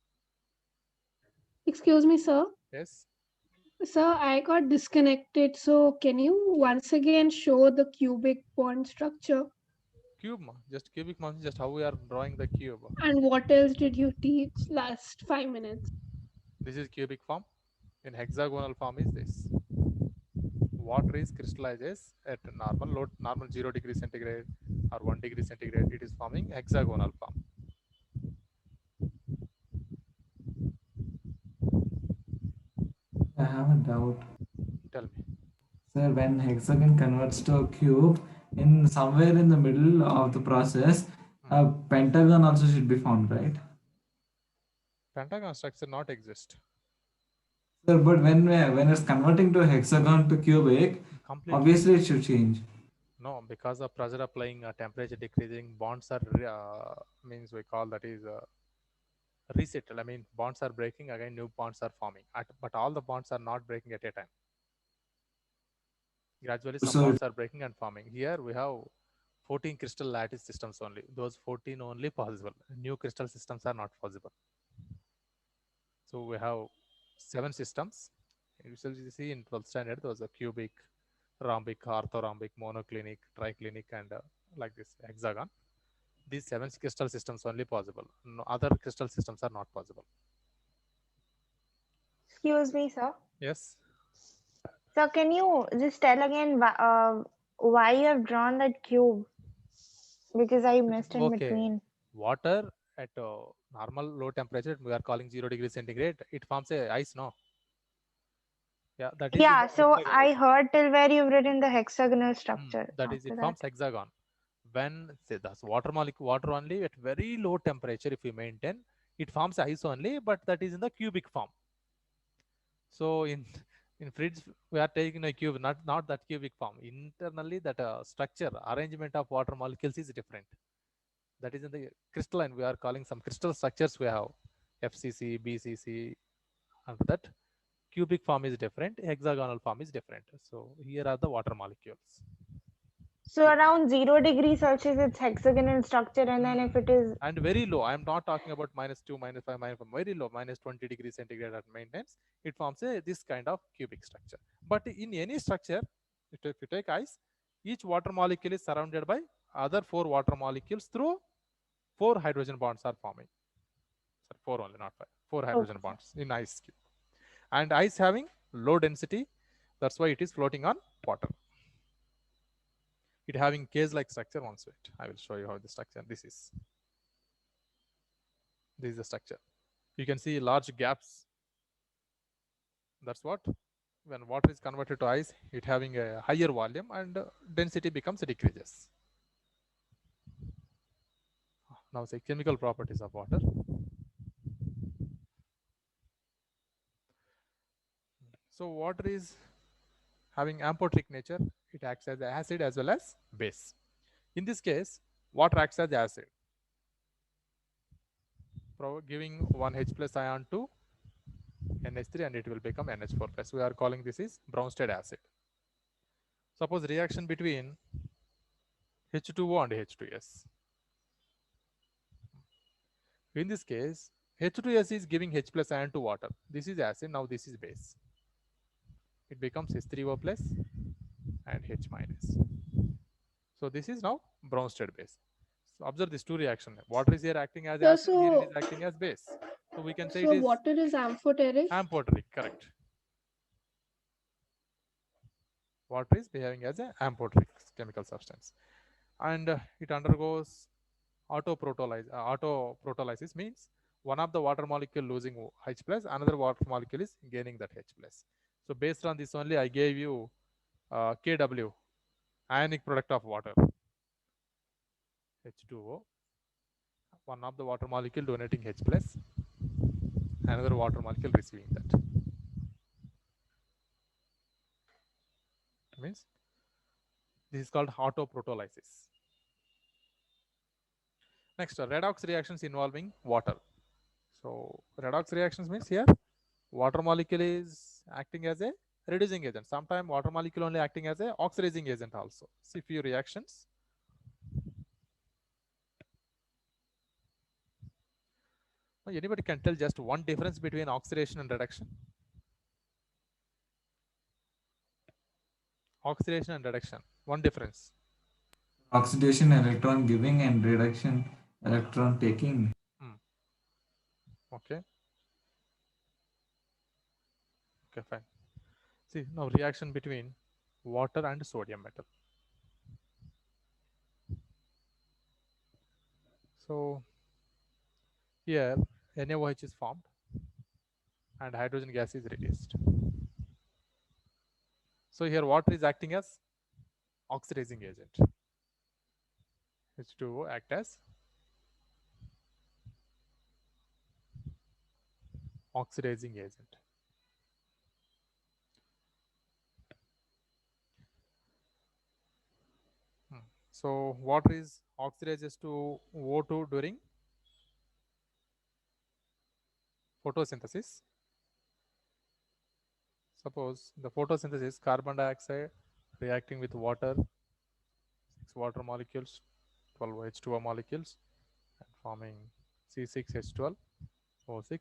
[SPEAKER 2] Excuse me, sir.
[SPEAKER 1] Yes.
[SPEAKER 2] Sir, I got disconnected. So can you once again show the cubic bond structure?
[SPEAKER 1] Cube, just cubic motion, just how we are drawing the cube.
[SPEAKER 2] And what else did you teach last 5 minutes?
[SPEAKER 1] This is cubic form. In hexagonal form is this. Water is crystallizes at normal 0 degree centigrade or 1 degree centigrade. It is forming hexagonal form.
[SPEAKER 3] I have a doubt.
[SPEAKER 1] Tell me.
[SPEAKER 3] Sir, when hexagon converts to a cube, in somewhere in the middle of the process, a pentagon also should be formed, right?
[SPEAKER 1] Pentagon structure not exist.
[SPEAKER 3] Sir, but when it's converting to hexagon to cubic,
[SPEAKER 1] Completely.
[SPEAKER 3] obviously it should change.
[SPEAKER 1] No, because of pressure applying, temperature decreasing, bonds are means we call that is resettled. I mean, bonds are breaking again, new bonds are forming. But all the bonds are not breaking at a time. Gradually, some
[SPEAKER 3] So-
[SPEAKER 1] bonds are breaking and forming. Here we have 14 crystal lattice systems only. Those 14 only possible. New crystal systems are not possible. So we have 7 systems. You will see in 12th standard, those are cubic, rhombic, orthorhombic, monoclinic, triclinic, and like this hexagon. These 7 crystal systems only possible. No other crystal systems are not possible.
[SPEAKER 5] Excuse me, sir.
[SPEAKER 1] Yes.
[SPEAKER 5] So can you just tell again why you have drawn that cube? Because I missed in
[SPEAKER 1] Okay.
[SPEAKER 5] between.
[SPEAKER 1] Water at normal low temperature, we are calling 0 degree centigrade. It forms a ice, no? Yeah, that is.
[SPEAKER 5] Yeah, so I heard till where you've written the hexagonal structure.
[SPEAKER 1] That is, it
[SPEAKER 5] after
[SPEAKER 1] forms hexagon. When say that's water molecule, water only at very low temperature, if we maintain, it forms ice only, but that is in the cubic form. So in fridge, we are taking a cube, not that cubic form. Internally, that structure, arrangement of water molecules is different. That is in the crystalline. We are calling some crystal structures we have, FCC, BCC, and that cubic form is different, hexagonal form is different. So here are the water molecules.
[SPEAKER 5] So around 0 degrees Celsius, it's hexagonal structure, and then if it is
[SPEAKER 1] And very low, I am not talking about -2, -5, -5, very low, -20 degrees centigrade at maintenance, it forms this kind of cubic structure. But in any structure, if you take ice, each water molecule is surrounded by other 4 water molecules through 4 hydrogen bonds are forming. Sorry, 4 only, not 5. 4 hydrogen bonds in ice cube. And ice having low density, that's why it is floating on water. It having cage-like structure. Once wait, I will show you how the structure. This is the structure. You can see large gaps. That's what when water is converted to ice, it having a higher volume and density becomes decreases. Now say chemical properties of water. So water is having amphoteric nature. It acts as acid as well as base. In this case, water acts as acid, giving 1 H plus ion to NH3 and it will become NH4 plus. We are calling this is Bronsted acid. Suppose reaction between H2O and H2S. In this case, H2S is giving H plus ion to water. This is acid, now this is base. It becomes H3O plus and H minus. So this is now Bronsted base. So observe these 2 reactions. Water is here acting as acid, here it is acting as base. So we can say
[SPEAKER 2] So
[SPEAKER 1] it is
[SPEAKER 2] water is amphoteric.
[SPEAKER 1] amphoteric, correct. Water is behaving as an amphoteric chemical substance. And it undergoes autoprotolysis means one of the water molecule losing H plus, another water molecule is gaining that H plus. So based on this only, I gave you Kw, ionic product of water, H2O, one of the water molecule donating H plus, another water molecule receiving that. Means This is called autoprotolysis. Next, redox reactions involving water. So redox reactions means here water molecule is acting as a reducing agent. Sometimes water molecule only acting as a oxidizing agent also. See few reactions. Anybody can tell just one difference between oxidation and reduction? Oxidation and reduction, one difference.
[SPEAKER 3] Oxidation electron giving and reduction electron taking.
[SPEAKER 1] Okay. Okay, fine. See now reaction between water and sodium metal. So here NaOH is formed and hydrogen gas is released. So here water is acting as oxidizing agent. H2O act as oxidizing agent. So water is oxidizes to O2 during photosynthesis. Suppose the photosynthesis, carbon dioxide reacting with water, 6 water molecules, 12 H2O molecules, and forming C6H12, O6,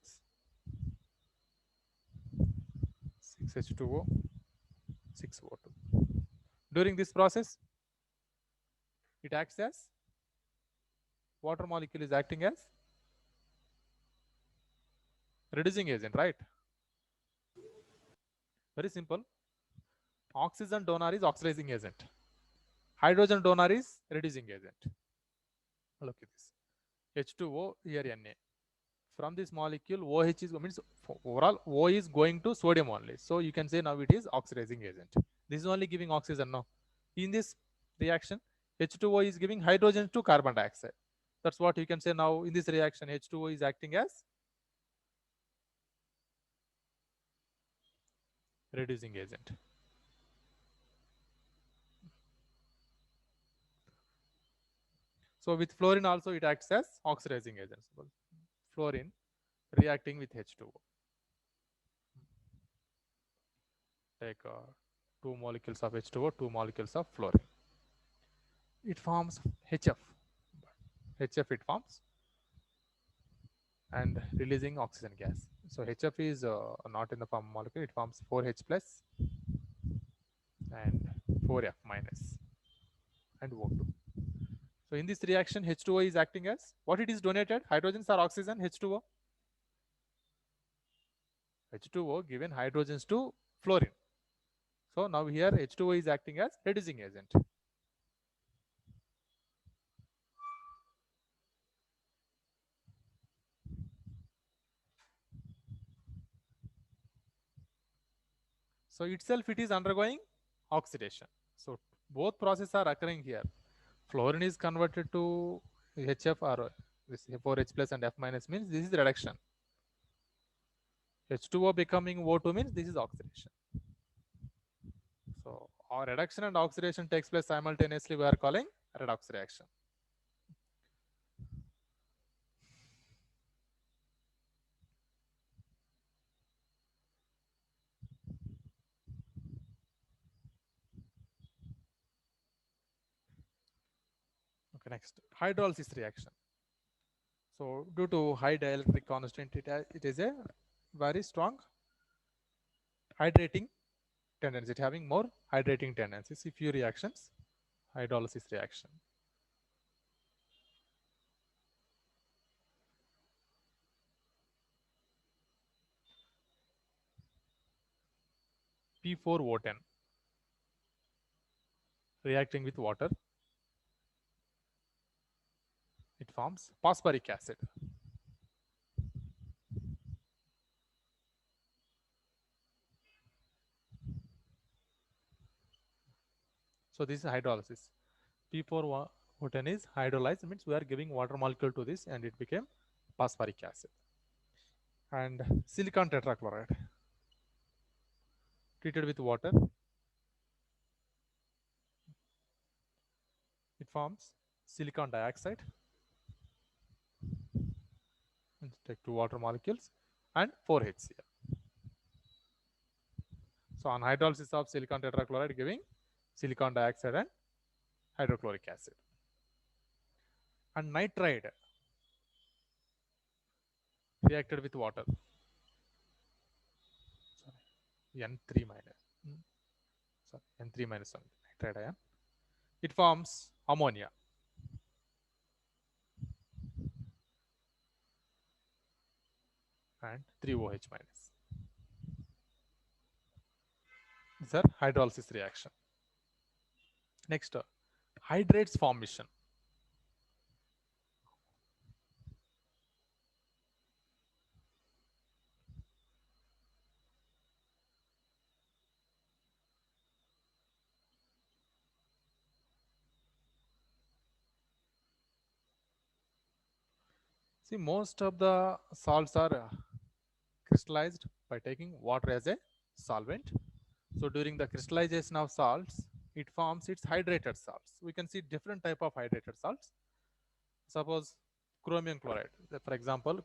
[SPEAKER 1] 6H2O, 6O2. During this process, it acts as water molecule is acting as reducing agent, right? Very simple. Oxygen donor is oxidizing agent. Hydrogen donor is reducing agent. Look at this. H2O, here Na. From this molecule, OH is means overall O is going to sodium only. So you can say now it is oxidizing agent. This is only giving oxygen now. In this reaction, H2O is giving hydrogen to carbon dioxide. That's what you can say now in this reaction. H2O is acting as reducing agent. So with fluorine also it acts as oxidizing agent. So fluorine reacting with H2O. Take 2 molecules of H2O, 2 molecules of fluorine. It forms HF. HF it forms and releasing oxygen gas. So HF is not in the form of molecule. It forms 4H plus and 4F minus and O2. So in this reaction, H2O is acting as what it is donated? Hydrogens or oxygen? H2O. H2O given hydrogens to fluorine. So now here H2O is acting as reducing agent. So itself it is undergoing oxidation. So both processes are occurring here. Fluorine is converted to HF or this 4H plus and F minus means this is reduction. H2O becoming O2 means this is oxidation. So our reduction and oxidation takes place simultaneously. We are calling redox reaction. Okay, next hydrolysis reaction. So due to high dielectric constant, it is a very strong hydrating tendency. It having more hydrating tendencies. See few reactions, hydrolysis reaction. P4O10 reacting with water. It forms phosphoric acid. So this is hydrolysis. P4O10 is hydrolyzed, means we are giving water molecule to this and it became phosphoric acid. And silicon tetrachloride treated with water. it forms silicon dioxide. And take 2 water molecules and 4 HCl. So on hydrolysis of silicon tetrachloride giving silicon dioxide and hydrochloric acid. And nitride reacted with water. Sorry, N3 minus. Sorry, N3 minus on nitride ion. It forms ammonia. And 3OH minus. These are hydrolysis reaction. Next, hydrates formation. See, most of the salts are crystallized by taking water as a solvent. So during the crystallization of salts, it forms its hydrated salts. We can see different type of hydrated salts. Suppose chromium chloride. For example,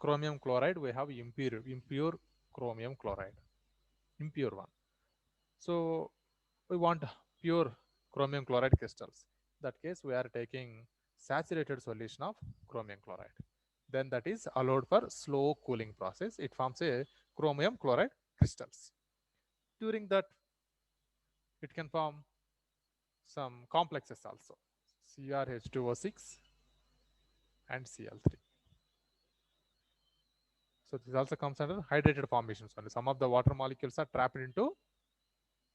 [SPEAKER 1] chromium chloride, we have impure chromium chloride, impure one. So we want pure chromium chloride crystals. In that case, we are taking saturated solution of chromium chloride. Then that is allowed for slow cooling process. It forms a chromium chloride crystals. During that, it can form some complexes also, CrH2O6 and Cl3. So this also comes under hydrated formations only. Some of the water molecules are trapped into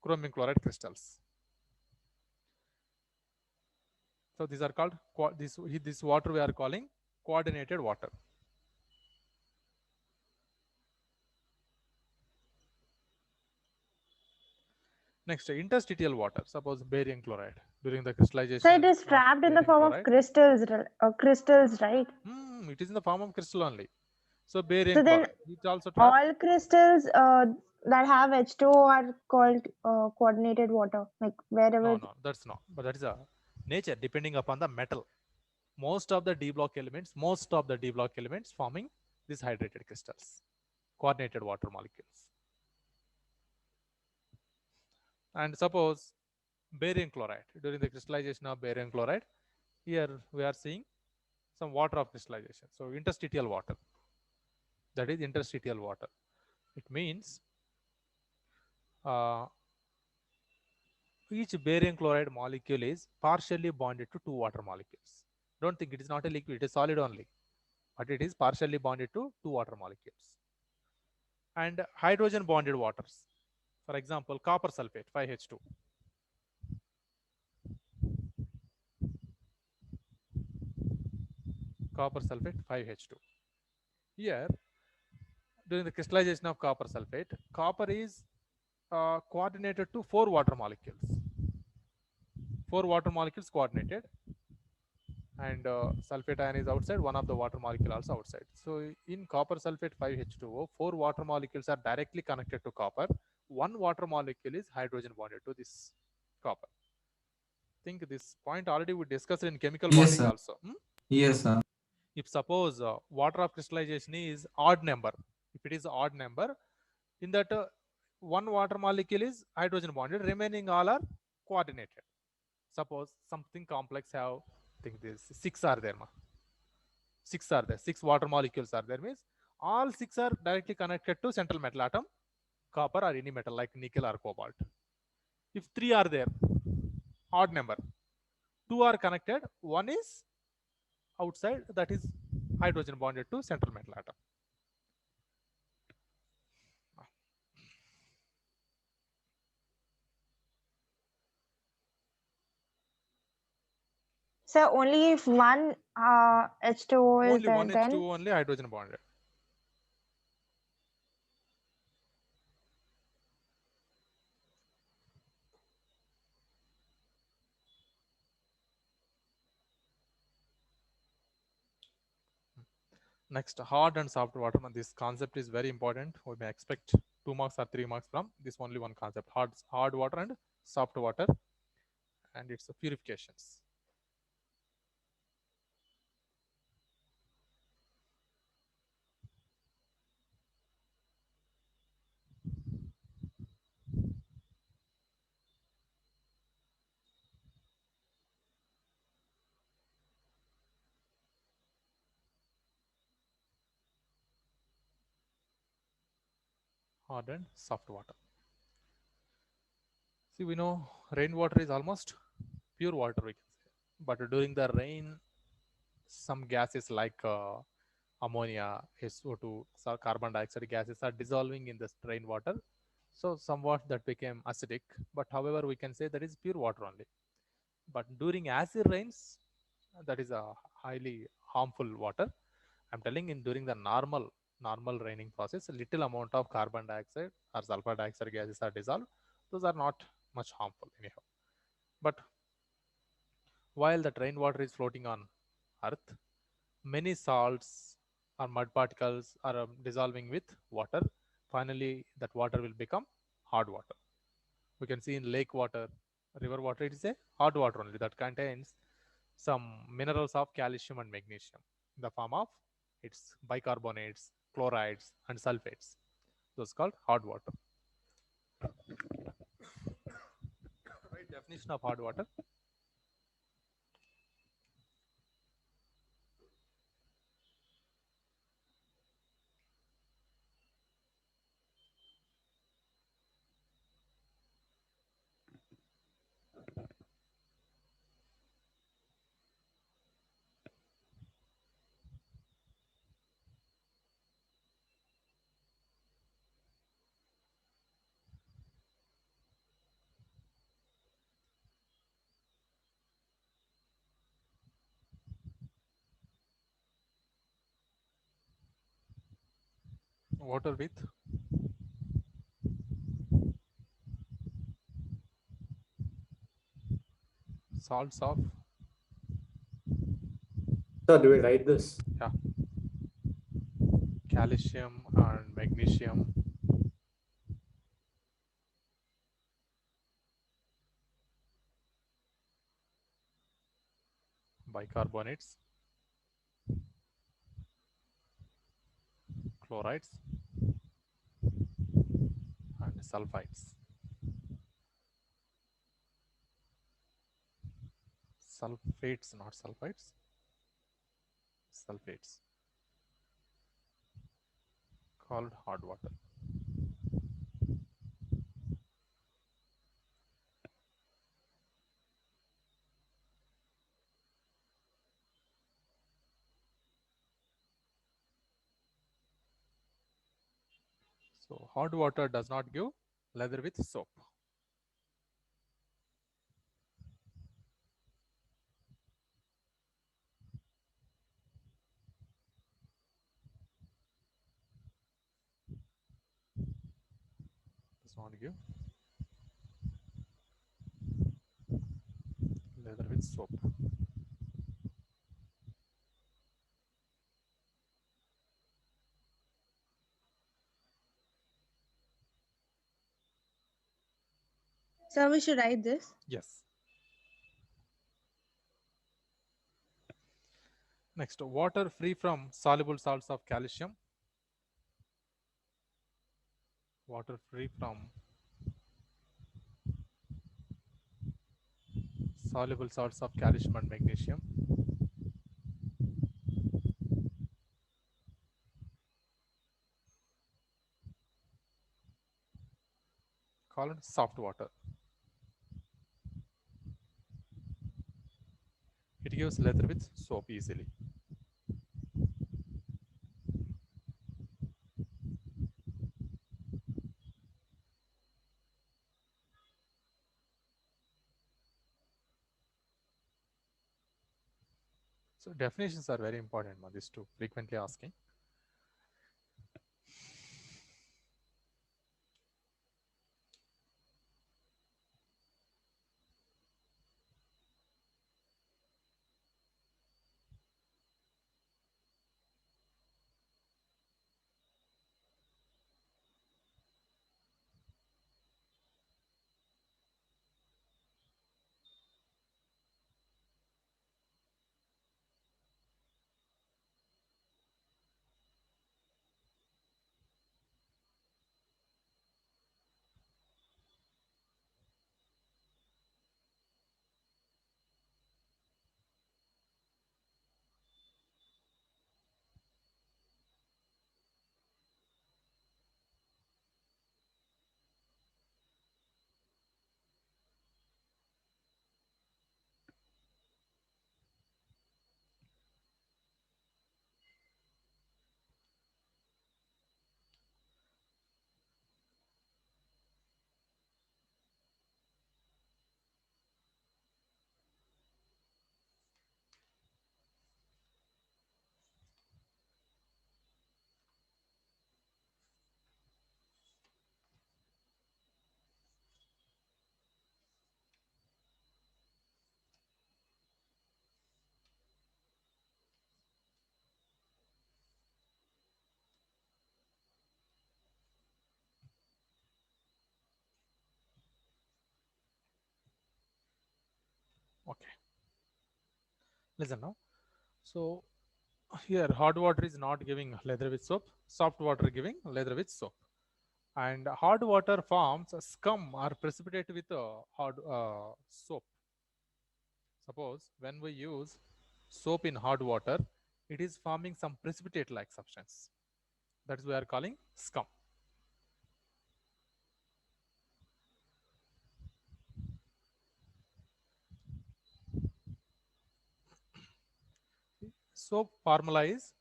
[SPEAKER 1] chromium chloride crystals. So these are called, this water we are calling coordinated water. Next, interstitial water. Suppose barium chloride during the crystallization.
[SPEAKER 5] So it is trapped in the form of crystals, crystals, right?
[SPEAKER 1] It is in the form of crystal only. So barium
[SPEAKER 5] So then
[SPEAKER 1] chloride. It also trapped.
[SPEAKER 5] all crystals that have H2O are called coordinated water, like wherever.
[SPEAKER 1] No, that's not. But that is a nature depending upon the metal. Most of the D block elements forming these hydrated crystals, coordinated water molecules. And suppose barium chloride, during the crystallization of barium chloride, here we are seeing some water of crystallization. So interstitial water, that is interstitial water. It means each barium chloride molecule is partially bonded to 2 water molecules. Don't think it is not a liquid, it is solid only, but it is partially bonded to 2 water molecules. And hydrogen bonded waters, for example, copper sulfate 5H2. Copper sulfate 5H2. Here, during the crystallization of copper sulfate, copper is coordinated to 4 water molecules. 4 water molecules coordinated, and sulfate ion is outside, one of the water molecule also outside. So in copper sulfate 5H2O, 4 water molecules are directly connected to copper. 1 water molecule is hydrogen bonded to this copper. I think this point already we discussed in chemical bonding also.
[SPEAKER 3] Yes, sir.
[SPEAKER 1] If suppose water of crystallization is odd number, if it is odd number, in that 1 water molecule is hydrogen bonded, remaining all are coordinated. Suppose something complex have, I think this 6 are there. 6 are there, 6 water molecules are there, means all 6 are directly connected to central metal atom, copper or any metal like nickel or cobalt. If 3 are there, odd number, 2 are connected, 1 is outside, that is hydrogen bonded to central metal atom.
[SPEAKER 5] So only if one H2O is
[SPEAKER 1] Only
[SPEAKER 5] there,
[SPEAKER 1] one
[SPEAKER 5] then
[SPEAKER 1] H2O only hydrogen bonded. Next, hard and soft water. This concept is very important. We may expect 2 marks or 3 marks from this only one concept: hard water and soft water, and its purifications. hard and soft water. See, we know rainwater is almost pure water, we can say. But during the rain, some gases like ammonia, SO2, carbon dioxide gases are dissolving in the rainwater. So somewhat that became acidic. But however, we can say that is pure water only. But during acid rains, that is a highly harmful water. I'm telling in during the normal raining process, a little amount of carbon dioxide or sulfur dioxide gases are dissolved. Those are not much harmful anyhow. But while that rainwater is floating on earth, many salts or mud particles are dissolving with water. Finally, that water will become hard water. We can see in lake water, river water, it is a hard water only that contains some minerals of calcium and magnesium in the form of its bicarbonates, chlorides, and sulfates. Those called hard water. Right definition of hard water. Water with salts of
[SPEAKER 6] Sir, do we write this?
[SPEAKER 1] calcium and magnesium, bicarbonates, chlorides, and sulfides. Sulfates, not sulfides. Sulfates called hard water. So hard water does not give lather with soap. Does not give lather with soap.
[SPEAKER 5] So we should write this.
[SPEAKER 1] Yes. Next, water free from soluble salts of calcium. Water free from soluble salts of calcium and magnesium. Called soft water. It gives lather with soap easily. So definitions are very important, these two frequently asking. Okay. Listen now. So here hard water is not giving leather with soap, soft water giving leather with soap. And hard water forms scum or precipitate with hard soap. Suppose when we use soap in hard water, it is forming some precipitate like substance. That is we are calling scum. Soap formula is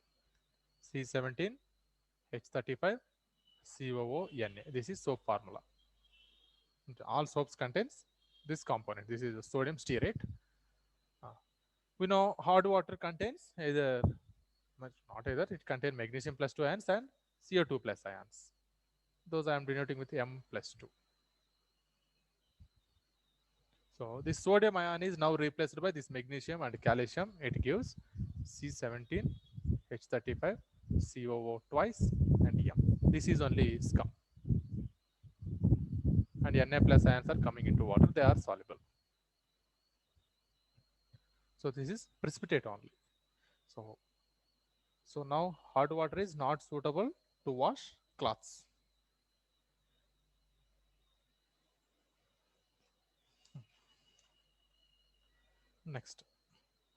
[SPEAKER 1] C17, H35, COO, Na. This is soap formula. All soaps contains this component. This is sodium stearate. We know hard water contains either, not either, it contains magnesium plus 2 ions and CO2 plus ions. Those I am denoting with M plus 2. So this sodium ion is now replaced by this magnesium and calcium. It gives C17, H35, COO twice, and M. This is only scum. And Na plus ions are coming into water. They are soluble. So this is precipitate only. So now hard water is not suitable to wash cloths. Next,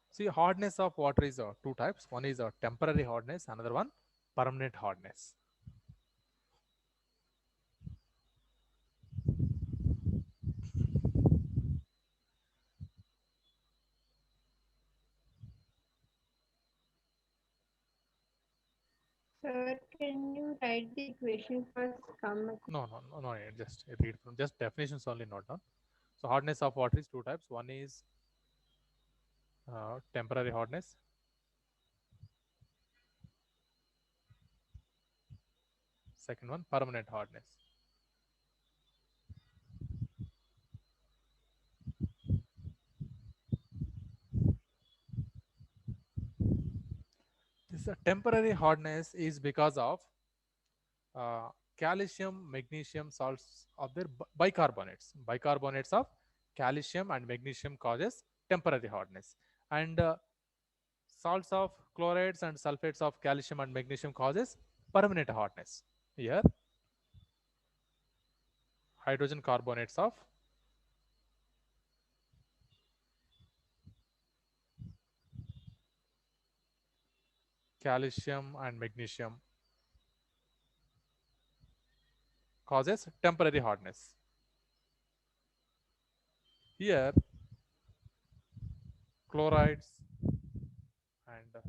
[SPEAKER 1] see, hardness of water is two types. One is a temporary hardness, another one permanent hardness.
[SPEAKER 2] Sir, can you write the equation for scum?
[SPEAKER 1] No, just read from just definitions only, not down. So hardness of water is two types. One is temporary hardness. Second one, permanent hardness. This temporary hardness is because of calcium, magnesium salts of their bicarbonates. Bicarbonates of calcium and magnesium causes temporary hardness. And salts of chlorides and sulfates of calcium and magnesium causes permanent hardness. Here, hydrogen carbonates of calcium and magnesium causes temporary hardness. Here, chlorides and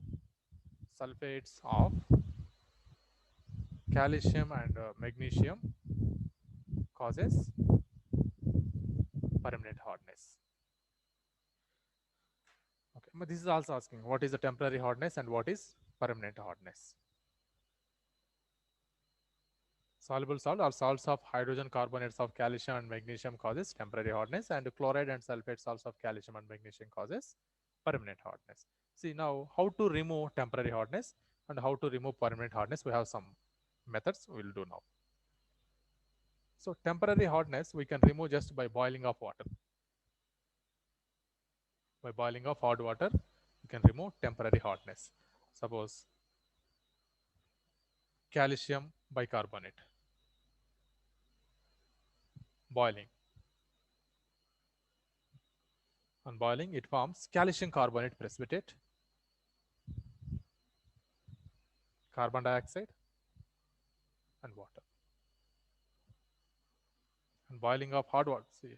[SPEAKER 1] sulfates of calcium and magnesium causes permanent hardness. Okay, but this is also asking what is the temporary hardness and what is permanent hardness. Soluble salt or salts of hydrogen carbonates of calcium and magnesium causes temporary hardness, and chloride and sulfate salts of calcium and magnesium causes permanent hardness. See now how to remove temporary hardness and how to remove permanent hardness. We have some methods we will do now. So temporary hardness we can remove just by boiling of water. By boiling of hot water, you can remove temporary hardness. Suppose calcium bicarbonate. Boiling. On boiling, it forms calcium carbonate precipitate, carbon dioxide, and water. And boiling of hot water, see,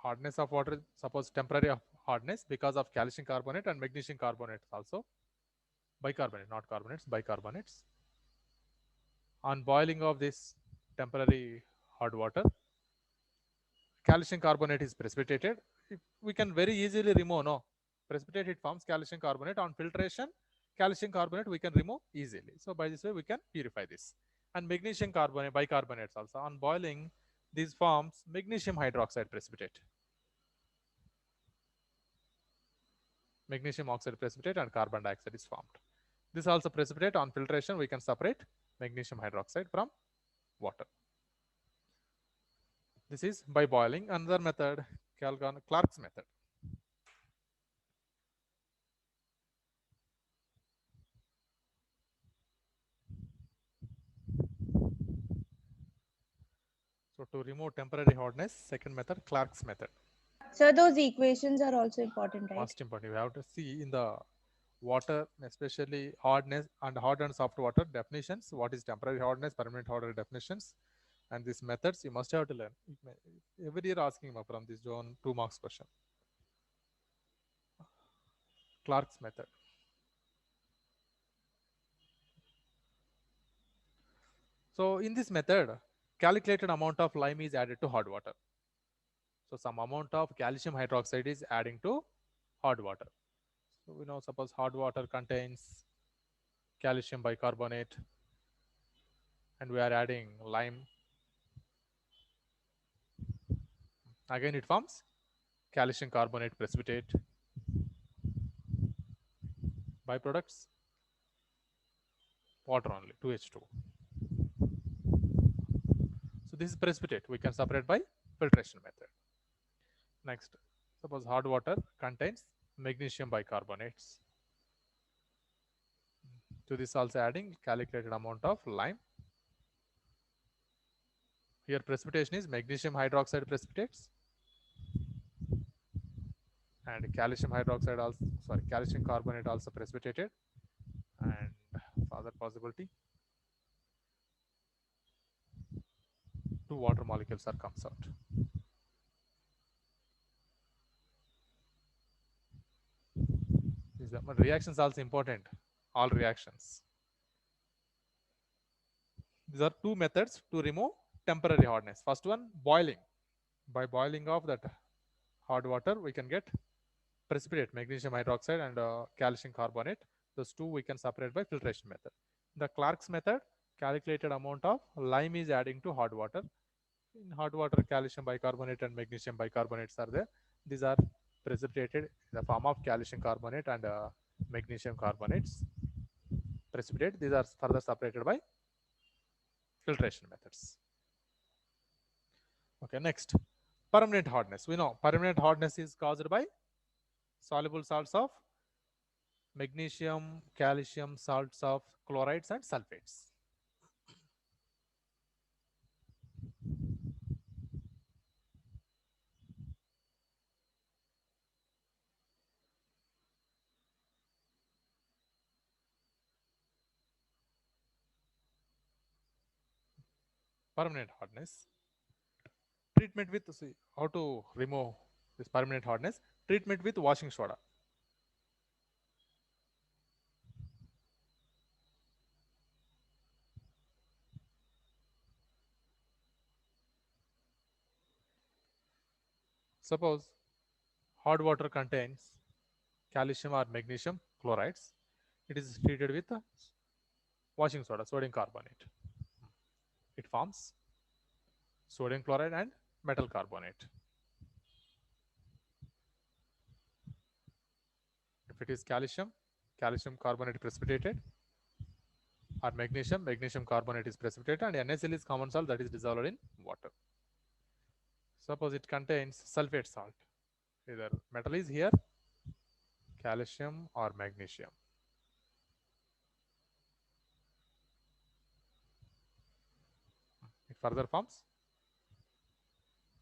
[SPEAKER 1] hardness of water, suppose temporary hardness because of calcium carbonate and magnesium carbonate also. Bicarbonate, not carbonates, bicarbonates. On boiling of this temporary hot water, calcium carbonate is precipitated. We can very easily remove, no? Precipitate, it forms calcium carbonate. On filtration, calcium carbonate we can remove easily. So by this way we can purify this. And magnesium carbonate, bicarbonates also. On boiling, these forms magnesium hydroxide precipitate. Magnesium oxide precipitate and carbon dioxide is formed. This also precipitate. On filtration, we can separate magnesium hydroxide from water. This is by boiling. Another method, Clark's method. So to remove temporary hardness, second method, Clark's method.
[SPEAKER 7] So those equations are also important, right?
[SPEAKER 1] Most important. You have to see in the water, especially hardness and hard and soft water definitions, what is temporary hardness, permanent hardness definitions, and these methods you must have to learn. Every year asking from this zone 2 marks question. Clark's method. So in this method, calculated amount of lime is added to hot water. So some amount of calcium hydroxide is adding to hot water. So we know, suppose hot water contains calcium bicarbonate and we are adding lime. Again it forms calcium carbonate precipitate. Byproducts, water only, 2H2. So this is precipitate. We can separate by filtration method. Next, suppose hot water contains magnesium bicarbonates. To this also adding calculated amount of lime. Here precipitation is magnesium hydroxide precipitates and calcium hydroxide also, sorry, calcium carbonate also precipitated. And further possibility, 2 water molecules are comes out. These are reactions also important, all reactions. These are 2 methods to remove temporary hardness. First one, boiling. By boiling of that hot water, we can get precipitate, magnesium hydroxide and calcium carbonate. Those 2 we can separate by filtration method. The Clark's method, calculated amount of lime is adding to hot water. In hot water, calcium bicarbonate and magnesium bicarbonates are there. These are precipitated in the form of calcium carbonate and magnesium carbonates. Precipitate. These are further separated by filtration methods. Okay, next, permanent hardness. We know permanent hardness is caused by soluble salts of magnesium, calcium, salts of chlorides and sulfates. Permanent hardness. Treatment with, see, how to remove this permanent hardness. Treatment with washing soda. Suppose hot water contains calcium or magnesium chlorides. It is treated with washing soda, sodium carbonate. It forms sodium chloride and metal carbonate. If it is calcium, calcium carbonate precipitated, or magnesium, magnesium carbonate is precipitated, and NaCl is common salt that is dissolved in water. Suppose it contains sulfate salt. Either metal is here, calcium or magnesium. It further forms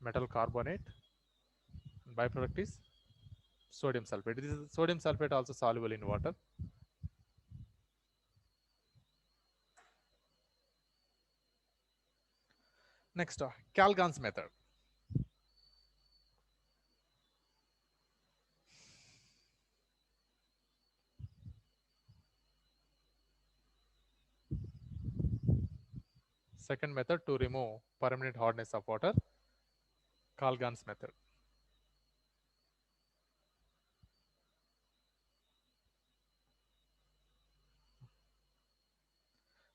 [SPEAKER 1] metal carbonate. Byproduct is sodium sulfate. This is sodium sulfate also soluble in water. Next, Calgon's method. Second method to remove permanent hardness of water, Calgon's method.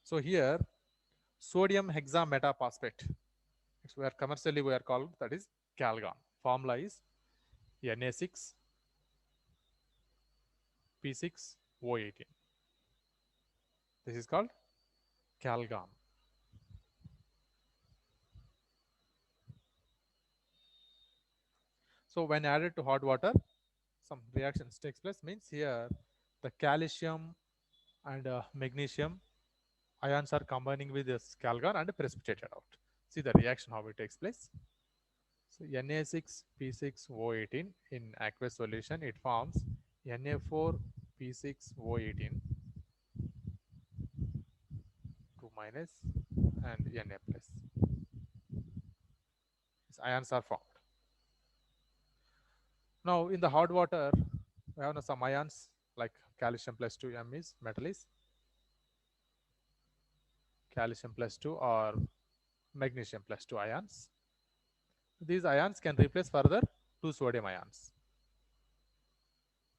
[SPEAKER 1] So here, sodium hexametaphosphate, where commercially we are called, that is Calgon. Formula is Na6 P6O18. This is called Calgon. So when added to hot water, some reactions takes place. Means here the calcium and magnesium ions are combining with this calgon and precipitated out. See the reaction, how it takes place. So Na6P6O18 in aqueous solution, it forms Na4P6O18 2 minus and Na plus. These ions are formed. Now in the hot water, we have some ions like calcium plus 2 M is metal is calcium plus 2 or magnesium plus 2 ions. These ions can replace further 2 sodium ions.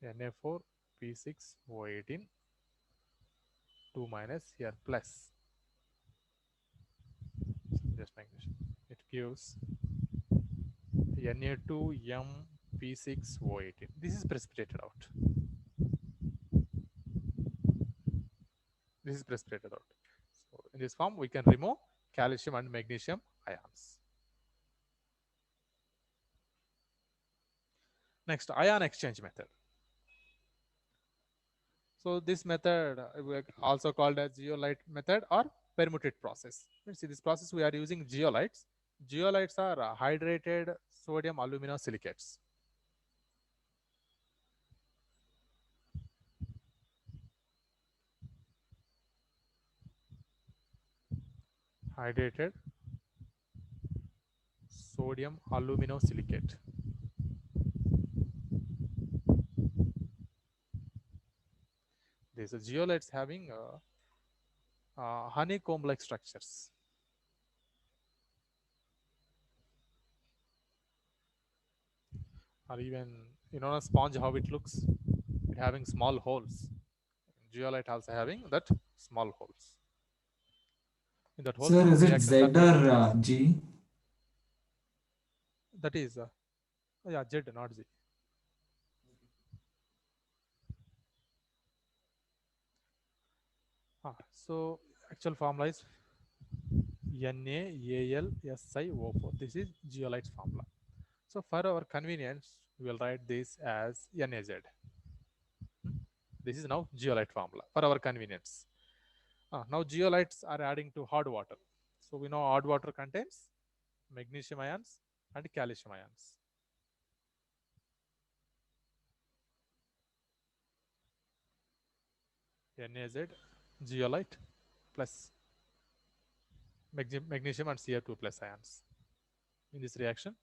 [SPEAKER 1] Na4P6O18 2 minus here plus just magnesium. It gives Na2MP6O18. This is precipitated out. This is precipitated out. So in this form, we can remove calcium and magnesium ions. Next, ion exchange method. So this method also called as zeolite method or permutate process. See this process we are using zeolites. Zeolites are hydrated sodium aluminosilicates. Hydrated sodium aluminosilicate. These are zeolites having honeycomb-like structures. Or even, you know, a sponge, how it looks, it having small holes. Zeolite also having that small holes. In that hole,
[SPEAKER 3] Sir, is it
[SPEAKER 1] reactions
[SPEAKER 3] Z
[SPEAKER 1] are taking
[SPEAKER 3] or
[SPEAKER 1] place.
[SPEAKER 3] G?
[SPEAKER 1] That is, yeah, Z, not Z. So actual formula is NaAlSiO4. This is zeolite formula. So for our convenience, we will write this as NaZ. This is now zeolite formula for our convenience. Now zeolites are adding to hot water. So we know hot water contains magnesium ions and calcium ions. NaZ zeolite plus magnesium and Ca2 plus ions. In this reaction,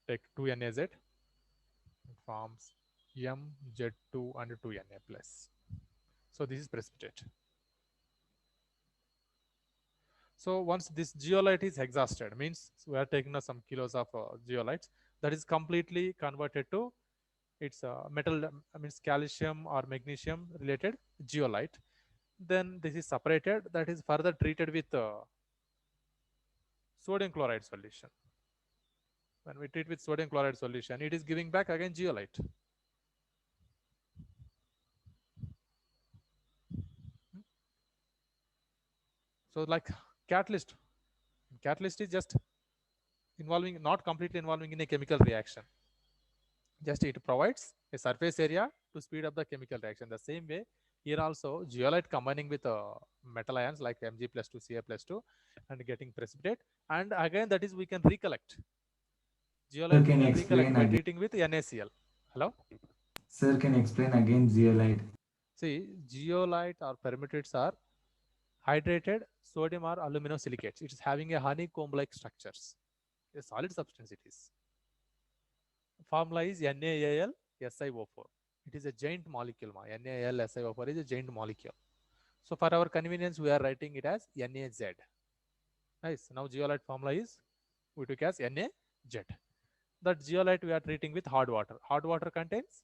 [SPEAKER 1] take 2 NaZ, it forms MZ2 and 2 Na plus. So this is precipitate. So once this zeolite is exhausted, means we are taking some kilos of zeolites, that is completely converted to its metal, means calcium or magnesium related zeolite. Then this is separated, that is further treated with sodium chloride solution. When we treat with sodium chloride solution, it is giving back again zeolite. So like catalyst is just involving, not completely involving in a chemical reaction. Just it provides a surface area to speed up the chemical reaction. The same way, here also zeolite combining with metal ions like Mg plus 2, Ca plus 2 and getting precipitate. And again, that is we can recollect. Zeolite
[SPEAKER 3] Can
[SPEAKER 1] we
[SPEAKER 3] you
[SPEAKER 1] can
[SPEAKER 3] explain
[SPEAKER 1] recollect by
[SPEAKER 3] again?
[SPEAKER 1] treating with NaCl. Hello?
[SPEAKER 3] Sir, can you explain again zeolite?
[SPEAKER 1] See, zeolite or permutates are hydrated sodium or aluminosilicates. It is having a honeycomb-like structures. A solid substance it is. Formula is NaAlSiO4. It is a giant molecule. NaAlSiO4 is a giant molecule. So for our convenience, we are writing it as NaZ. Nice. Now zeolite formula is, we took as NaZ. That zeolite we are treating with hot water. Hot water contains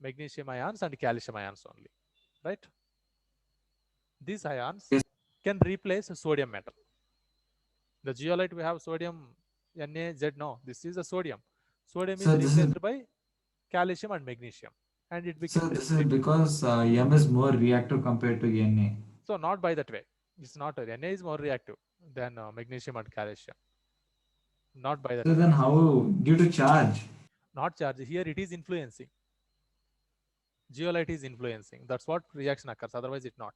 [SPEAKER 1] magnesium ions and calcium ions only, right? These ions
[SPEAKER 3] Yes.
[SPEAKER 1] can replace sodium metal. The zeolite we have sodium NaZ. No, this is a sodium. Sodium
[SPEAKER 3] Sir,
[SPEAKER 1] is
[SPEAKER 3] this is
[SPEAKER 1] replaced by calcium and magnesium, and it
[SPEAKER 3] sir,
[SPEAKER 1] becomes
[SPEAKER 3] this is because M is more reactive compared to Na.
[SPEAKER 1] so not by that way. It's not. Na is more reactive than magnesium and calcium. Not by that
[SPEAKER 3] So
[SPEAKER 1] way.
[SPEAKER 3] then how due to charge?
[SPEAKER 1] Not charge. Here it is influencing. Zeolite is influencing. That's what reaction occurs. Otherwise, it not.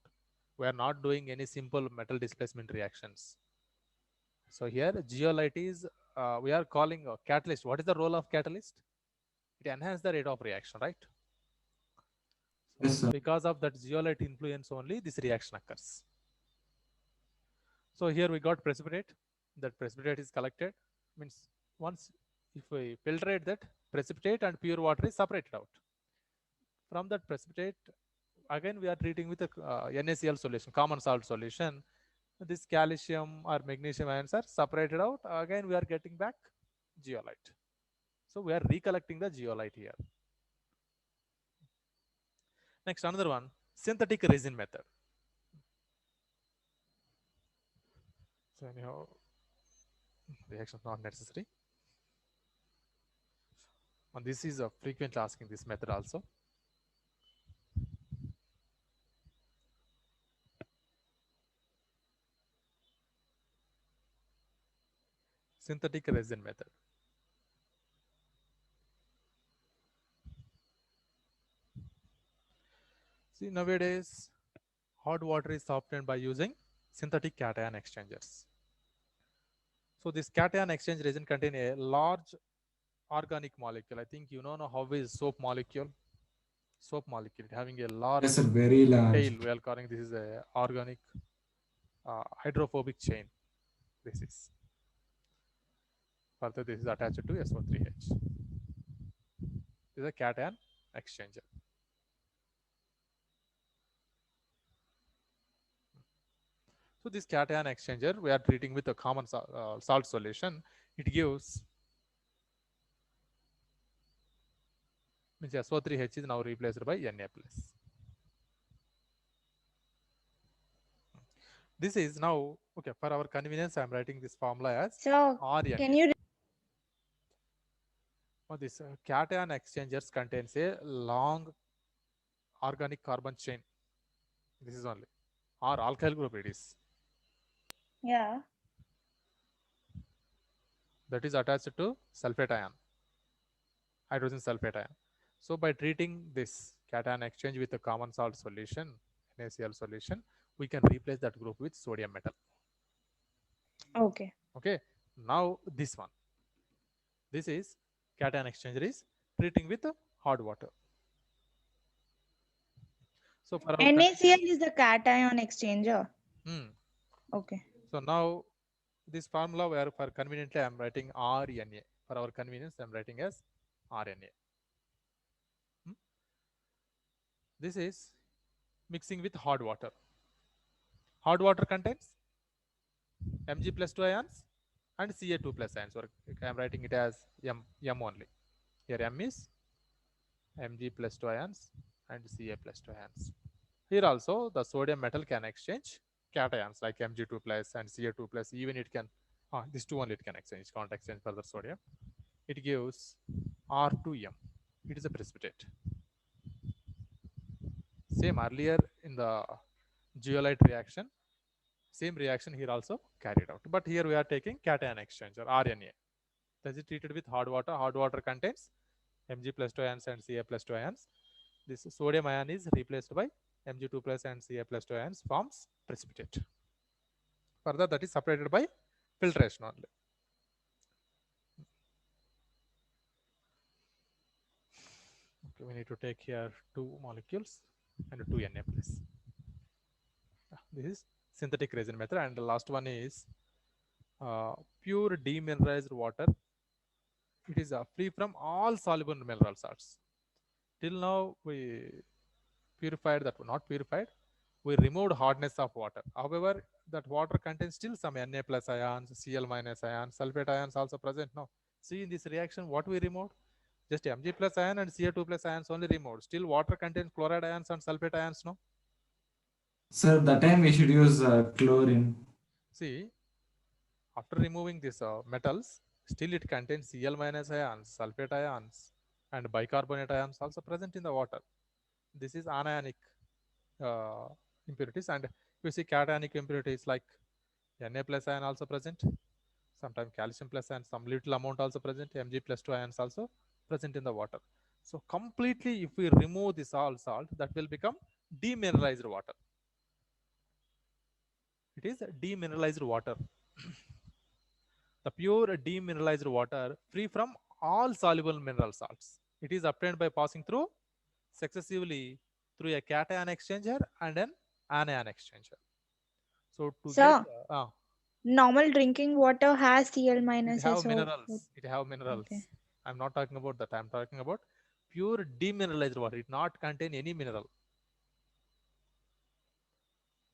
[SPEAKER 1] We are not doing any simple metal displacement reactions. So here zeolite is we are calling a catalyst. What is the role of catalyst? It enhances the rate of reaction, right? So
[SPEAKER 3] Yes, sir.
[SPEAKER 1] because of that zeolite influence only, this reaction occurs. So here we got precipitate. That precipitate is collected. Means once if we filtrate that, precipitate and pure water is separated out. From that precipitate, again we are treating with a NaCl solution, common salt solution. This calcium or magnesium ions are separated out. Again we are getting back zeolite. So we are recollecting the zeolite here. Next, another one, synthetic resin method. So anyhow, reaction not necessary. And this is frequently asking this method also. Synthetic resin method. See, nowadays, hot water is obtained by using synthetic cation exchangers. So this cation exchange resin contain a large organic molecule. I think you know how is soap molecule. Soap molecule having a large
[SPEAKER 3] Yes, sir. Very large.
[SPEAKER 1] tail. We are calling this is a organic hydrophobic chain. This is. Further, this is attached to SO3H. This is a cation exchanger. So this cation exchanger, we are treating with a common salt solution. It gives, means SO3H is now replaced by Na+. This is now, okay, for our convenience, I am writing this formula as
[SPEAKER 7] So
[SPEAKER 1] RNA.
[SPEAKER 7] can you
[SPEAKER 1] This cation exchangers contains a long organic carbon chain. This is only, or alkyl group it is.
[SPEAKER 7] yeah.
[SPEAKER 1] That is attached to sulfate ion, hydrogen sulfate ion. So by treating this cation exchange with a common salt solution, NaCl solution, we can replace that group with sodium metal.
[SPEAKER 7] Okay.
[SPEAKER 1] Okay. Now this one. This is cation exchanger is treating with hot water. So for our
[SPEAKER 7] NaCl is the cation exchanger. Okay.
[SPEAKER 1] So now this formula where for conveniently I am writing RNA. For our convenience, I am writing as RNA. This is mixing with hot water. Hot water contains Mg plus 2 ions and Ca2 plus ions. Or I am writing it as M only. Here M is Mg plus 2 ions and Ca plus 2 ions. Here also the sodium metal can exchange cations like Mg2 plus and Ca2 plus. Even it can, this two only it can exchange, can't exchange further sodium. It gives R2M. It is a precipitate. Same earlier in the zeolite reaction, same reaction here also carried out. But here we are taking cation exchanger, RNA. That is treated with hot water. Hot water contains Mg plus 2 ions and Ca plus 2 ions. This sodium ion is replaced by Mg2 plus and Ca plus 2 ions, forms precipitate. Further, that is separated by filtration only. Okay, we need to take here 2 molecules and 2 Na plus. This is synthetic resin method, and the last one is pure demineralized water. It is free from all soluble mineral salts. Till now we purified that, not purified, we removed hardness of water. However, that water contains still some Na plus ions, Cl minus ions, sulfate ions also present. Now, see in this reaction what we removed? Just Mg plus ion and Ca2 plus ions only removed. Still water contains chloride ions and sulfate ions, no?
[SPEAKER 3] Sir, that time we should use chlorine.
[SPEAKER 1] See, after removing these metals, still it contains Cl minus ions, sulfate ions, and bicarbonate ions also present in the water. This is anionic impurities, and you see cationic impurities like Na plus ion also present, sometimes calcium plus ion, some little amount also present, Mg plus 2 ions also present in the water. So completely if we remove this all salt, that will become demineralized water. It is demineralized water. The pure demineralized water free from all soluble mineral salts. It is obtained by passing through successively through a cation exchanger and an anion exchanger. So to
[SPEAKER 7] Sir,
[SPEAKER 1] get
[SPEAKER 7] normal drinking water has Cl
[SPEAKER 1] it
[SPEAKER 7] minus.
[SPEAKER 1] have
[SPEAKER 7] So
[SPEAKER 1] minerals. It have minerals.
[SPEAKER 7] okay.
[SPEAKER 1] I'm not talking about that. I'm talking about pure demineralized water. It not contain any mineral.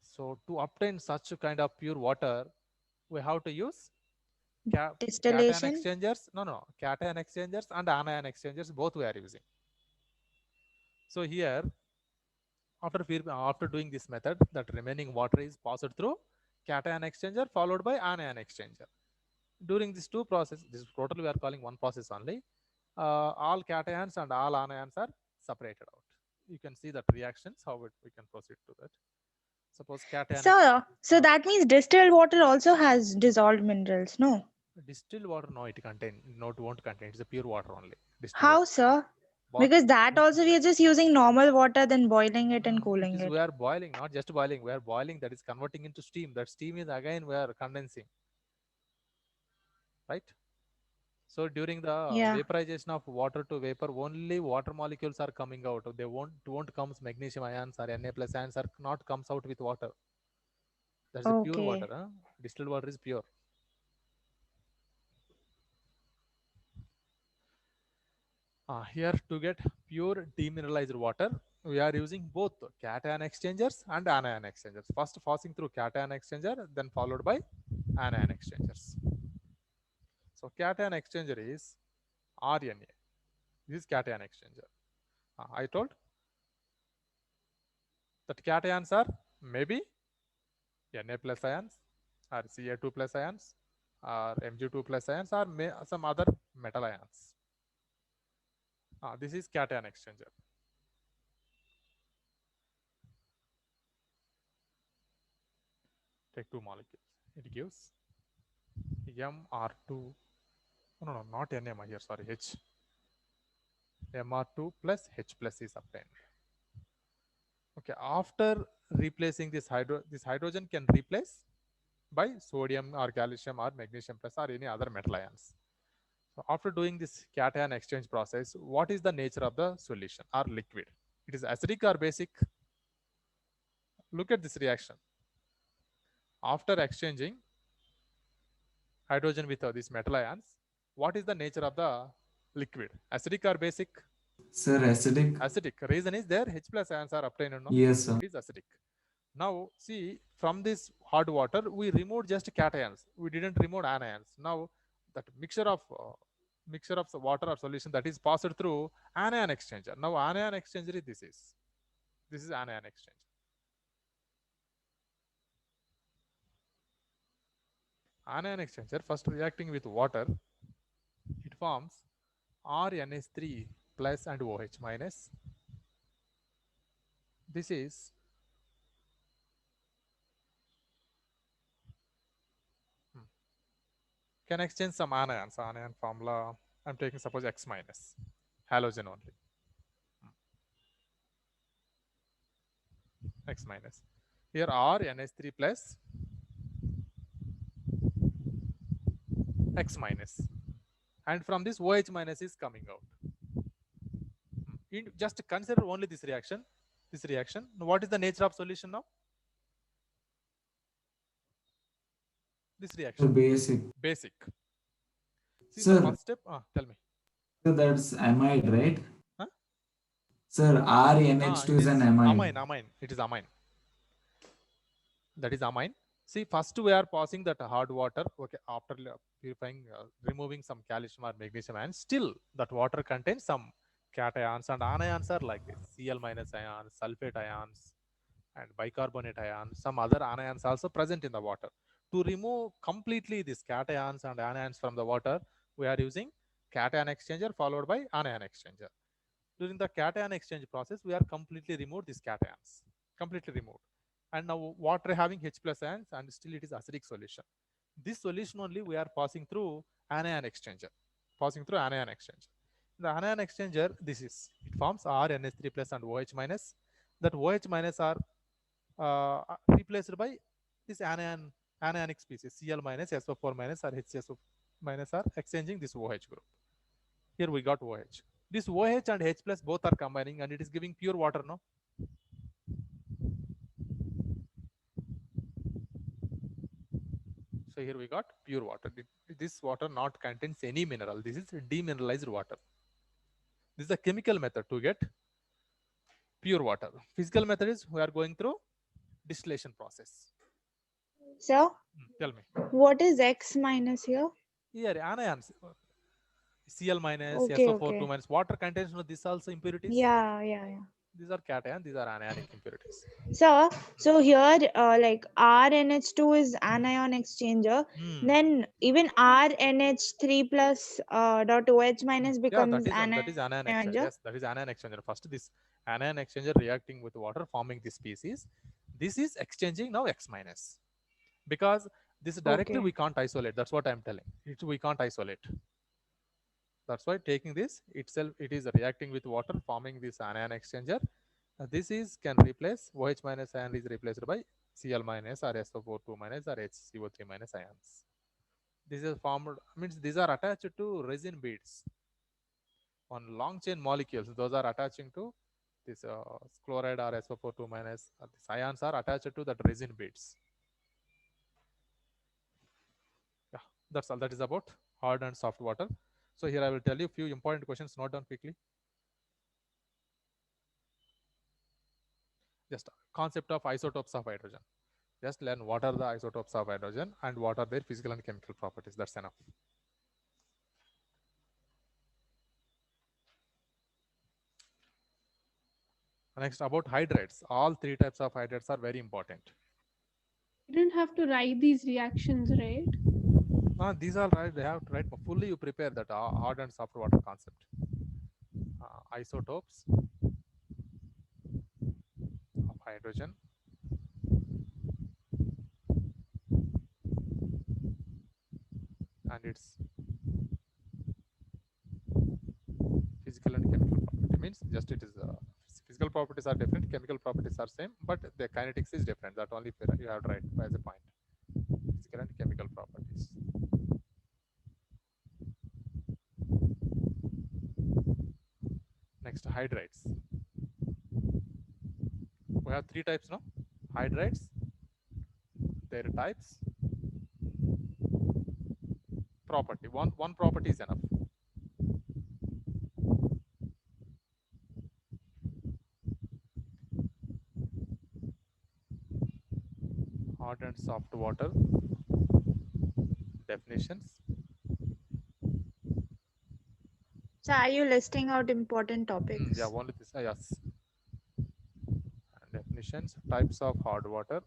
[SPEAKER 1] So to obtain such a kind of pure water, we have to use cation
[SPEAKER 7] Distillation.
[SPEAKER 1] exchangers. No, cation exchangers and anion exchangers both we are using. So here, after doing this method, that remaining water is passed through cation exchanger followed by anion exchanger. During these two processes, this total we are calling one process only. All cations and all anions are separated out. You can see that reactions, how we can proceed to that. Suppose cation
[SPEAKER 7] So that means distilled water also has dissolved minerals, no?
[SPEAKER 1] distilled water, no, it won't contain. It's a pure water only. Distilled
[SPEAKER 7] How,
[SPEAKER 1] water.
[SPEAKER 7] sir?
[SPEAKER 1] Water-
[SPEAKER 7] Because that also we are just using normal water, then boiling it and cooling
[SPEAKER 1] it is,
[SPEAKER 7] it.
[SPEAKER 1] we are boiling, not just boiling. We are boiling, that is converting into steam. That steam is again we are condensing, right? So during the
[SPEAKER 7] Yeah.
[SPEAKER 1] vaporization of water to vapor, only water molecules are coming out. They won't comes magnesium ions or Na plus ions are not comes out with water. That's a pure
[SPEAKER 7] Okay.
[SPEAKER 1] water. Huh? Distilled water is pure. Here to get pure demineralized water, we are using both cation exchangers and anion exchangers. First passing through cation exchanger, then followed by anion exchangers. So cation exchanger is RNA. This is cation exchanger. I told that cations are maybe Na plus ions or Ca2 plus ions or Mg2 plus ions or some other metal ions. This is cation exchanger. Take two molecules. It gives Mr2. No, not NM here. Sorry, H. Mr2 plus H plus is obtained. Okay, after replacing this hydrogen can replace by sodium or calcium or magnesium plus or any other metal ions. So after doing this cation exchange process, what is the nature of the solution or liquid? It is acidic or basic? Look at this reaction. After exchanging hydrogen with these metal ions, what is the nature of the liquid? Acidic or basic?
[SPEAKER 3] Sir, acidic.
[SPEAKER 1] Acidic. Reason is there H plus ions are obtained. No?
[SPEAKER 3] Yes, sir.
[SPEAKER 1] It is acidic. Now see, from this hard water, we removed just cations. We didn't remove anions. Now that mixture of water or solution that is passed through anion exchanger. Now anion exchanger this is anion exchanger. Anion exchanger first reacting with water, it forms RNH3 plus and OH minus. This is can exchange some anions. Anion formula I'm taking suppose X minus, halogen only. X minus. Here RNH3 plus X minus, and from this OH minus is coming out. Just consider only this reaction. What is the nature of solution now? This reaction. Basic. See,
[SPEAKER 3] Sir,
[SPEAKER 1] the first step. Tell me.
[SPEAKER 3] So that's amide, right?
[SPEAKER 1] Huh?
[SPEAKER 3] Sir, RNH2 is an amide.
[SPEAKER 1] Amine. It is amine. That is amine. See, first we are passing that hard water. Okay, after purifying, removing some calcium or magnesium ions, still that water contains some cations and anions are like this: Cl minus ions, sulfate ions, and bicarbonate ions. Some other anions also present in the water. To remove completely these cations and anions from the water, we are using cation exchanger followed by anion exchanger. During the cation exchange process, we are completely removed these cations, completely removed. And now water having H plus ions and still it is acidic solution. This solution only we are passing through anion exchanger, The anion exchanger, it forms RNH3 plus and OH minus. That OH minus are replaced by this anionic species, Cl minus, SO4 minus or HCSO minus are exchanging this OH group. Here we got OH. This OH and H plus both are combining and it is giving pure water, no? So here we got pure water. This water not contains any mineral. This is demineralized water. This is a chemical method to get pure water. Physical method is we are going through distillation process.
[SPEAKER 7] Sir,
[SPEAKER 1] Tell me.
[SPEAKER 7] what is X minus here?
[SPEAKER 1] Here anions. Cl minus,
[SPEAKER 7] Okay,
[SPEAKER 1] SO4
[SPEAKER 7] okay.
[SPEAKER 1] 2 minus. Water contains this also impurities.
[SPEAKER 7] Yeah.
[SPEAKER 1] These are cation. These are anionic impurities.
[SPEAKER 7] Sir, so here like RNH2 is anion exchanger. Then even RNH3 plus dot OH minus
[SPEAKER 1] Yeah,
[SPEAKER 7] becomes
[SPEAKER 1] that is anion exchanger.
[SPEAKER 7] anion.
[SPEAKER 1] Yes, that is anion exchanger. First, this anion exchanger reacting with water, forming this species. This is exchanging now X minus. Because this directly
[SPEAKER 7] Okay.
[SPEAKER 1] we can't isolate. That's what I'm telling. We can't isolate. That's why taking this itself, it is reacting with water, forming this anion exchanger. This is can replace OH minus ion is replaced by Cl minus or SO4 2 minus or HCO3 minus ions. This is formed, means these are attached to resin beads on long chain molecules. Those are attaching to this chloride or SO4 2 minus. These ions are attached to that resin beads. Yeah, that's all. That is about hard and soft water. So here I will tell you a few important questions. Note down quickly. Just concept of isotopes of hydrogen. Just learn what are the isotopes of hydrogen and what are their physical and chemical properties. That's enough. Next, about hydrates. All three types of hydrates are very important.
[SPEAKER 2] You don't have to write these reactions, right?
[SPEAKER 1] These are right. They have to write fully. You prepare that hard and soft water concept. Isotopes of hydrogen. And its physical and chemical property means just it is physical properties are different, chemical properties are same, but the kinetics is different. That only you have to write as a point. Physical and chemical properties. Next, hydrates. We have three types now. Hydrates, their types, property. One property is enough. Hard and soft water definitions.
[SPEAKER 7] So are you listing out important topics?
[SPEAKER 1] Yeah, only this. Yes. And definitions, types of hard water.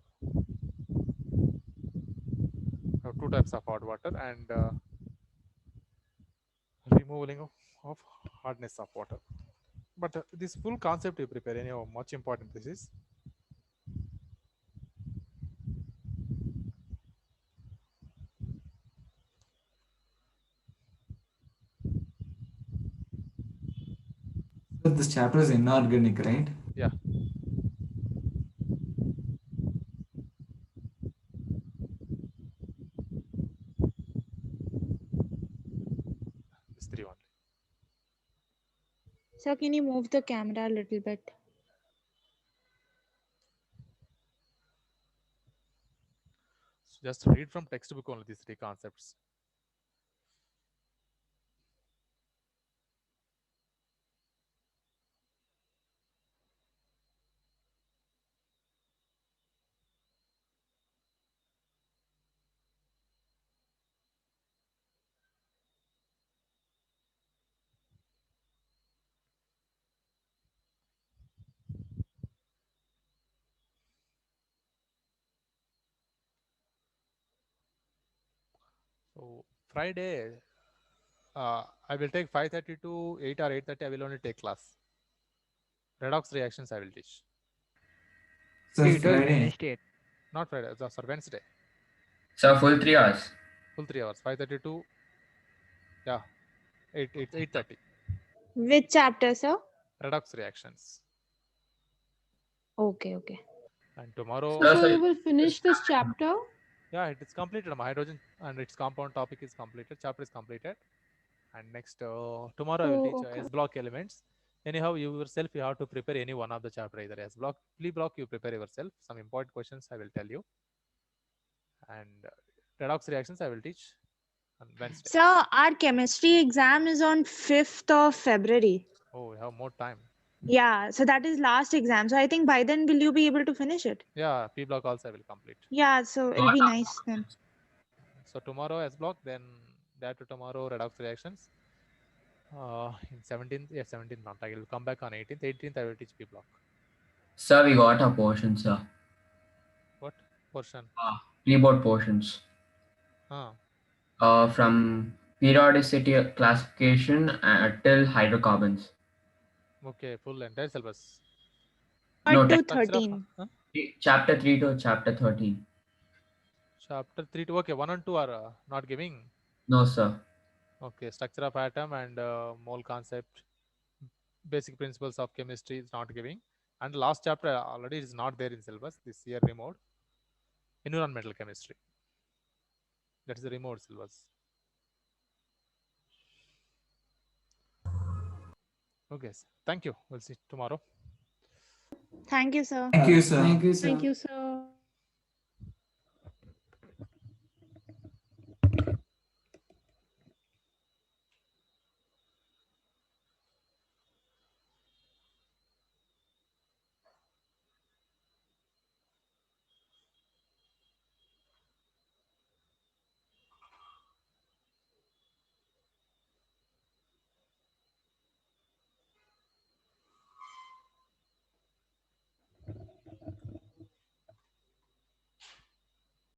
[SPEAKER 1] Two types of hard water and removing of hardness of water. But this full concept you prepare, anyhow, much important this is.
[SPEAKER 3] So this chapter is inorganic, right?
[SPEAKER 1] Yeah. This three only.
[SPEAKER 7] So can you move the camera a little bit?
[SPEAKER 1] So just read from textbook only these three concepts. So Friday, I will take 5:30 to 8 or 8:30. I will only take class. Redox reactions I will teach.
[SPEAKER 3] So
[SPEAKER 8] It was
[SPEAKER 3] Friday.
[SPEAKER 8] Wednesday.
[SPEAKER 1] Not Friday, sir, Wednesday.
[SPEAKER 4] So full 3 hours.
[SPEAKER 1] Full 3 hours. 5:30 to 8:30.
[SPEAKER 7] Which chapter, sir?
[SPEAKER 1] Redox reactions.
[SPEAKER 7] Okay.
[SPEAKER 1] And tomorrow.
[SPEAKER 2] So you will finish this chapter?
[SPEAKER 1] Yeah, it is completed. Hydrogen and its compound topic is completed. Chapter is completed. And next tomorrow I will
[SPEAKER 2] Oh,
[SPEAKER 1] teach
[SPEAKER 2] okay.
[SPEAKER 1] S block elements. Anyhow, you yourself you have to prepare any one of the chapter, either S block, P block. You prepare yourself. Some important questions I will tell you. And redox reactions I will teach on Wednesday.
[SPEAKER 7] So our chemistry exam is on 5th of February.
[SPEAKER 1] Oh, we have more time.
[SPEAKER 7] Yeah, so that is last exam. So I think by then will you be able to finish it?
[SPEAKER 1] Yeah, P block also I will complete.
[SPEAKER 7] Yeah, so it'll be nice then.
[SPEAKER 1] So tomorrow S block, then day after tomorrow redox reactions. In 17th, yeah, 17th not. I will come back on 18th. 18th I will teach P block.
[SPEAKER 4] Sir, we got our portion, sir.
[SPEAKER 1] What portion?
[SPEAKER 4] Pre-board portions. From periodicity classification till hydrocarbons.
[SPEAKER 1] Okay, full entire syllabus.
[SPEAKER 4] No,
[SPEAKER 7] To
[SPEAKER 1] Structure of-
[SPEAKER 7] 13.
[SPEAKER 4] Chapter 3 to chapter 13.
[SPEAKER 1] Chapter 3 to, okay, 1 and 2 are not giving.
[SPEAKER 4] No, sir.
[SPEAKER 1] Okay, structure of atom and mole concept, basic principles of chemistry is not giving. And last chapter already is not there in syllabus. This year removed. Environmental chemistry. That is the removed syllabus. Okay, thank you. We'll see tomorrow.
[SPEAKER 7] Thank you, sir.
[SPEAKER 3] Thank you, sir.
[SPEAKER 6] Thank you, sir.
[SPEAKER 2] Thank you, sir.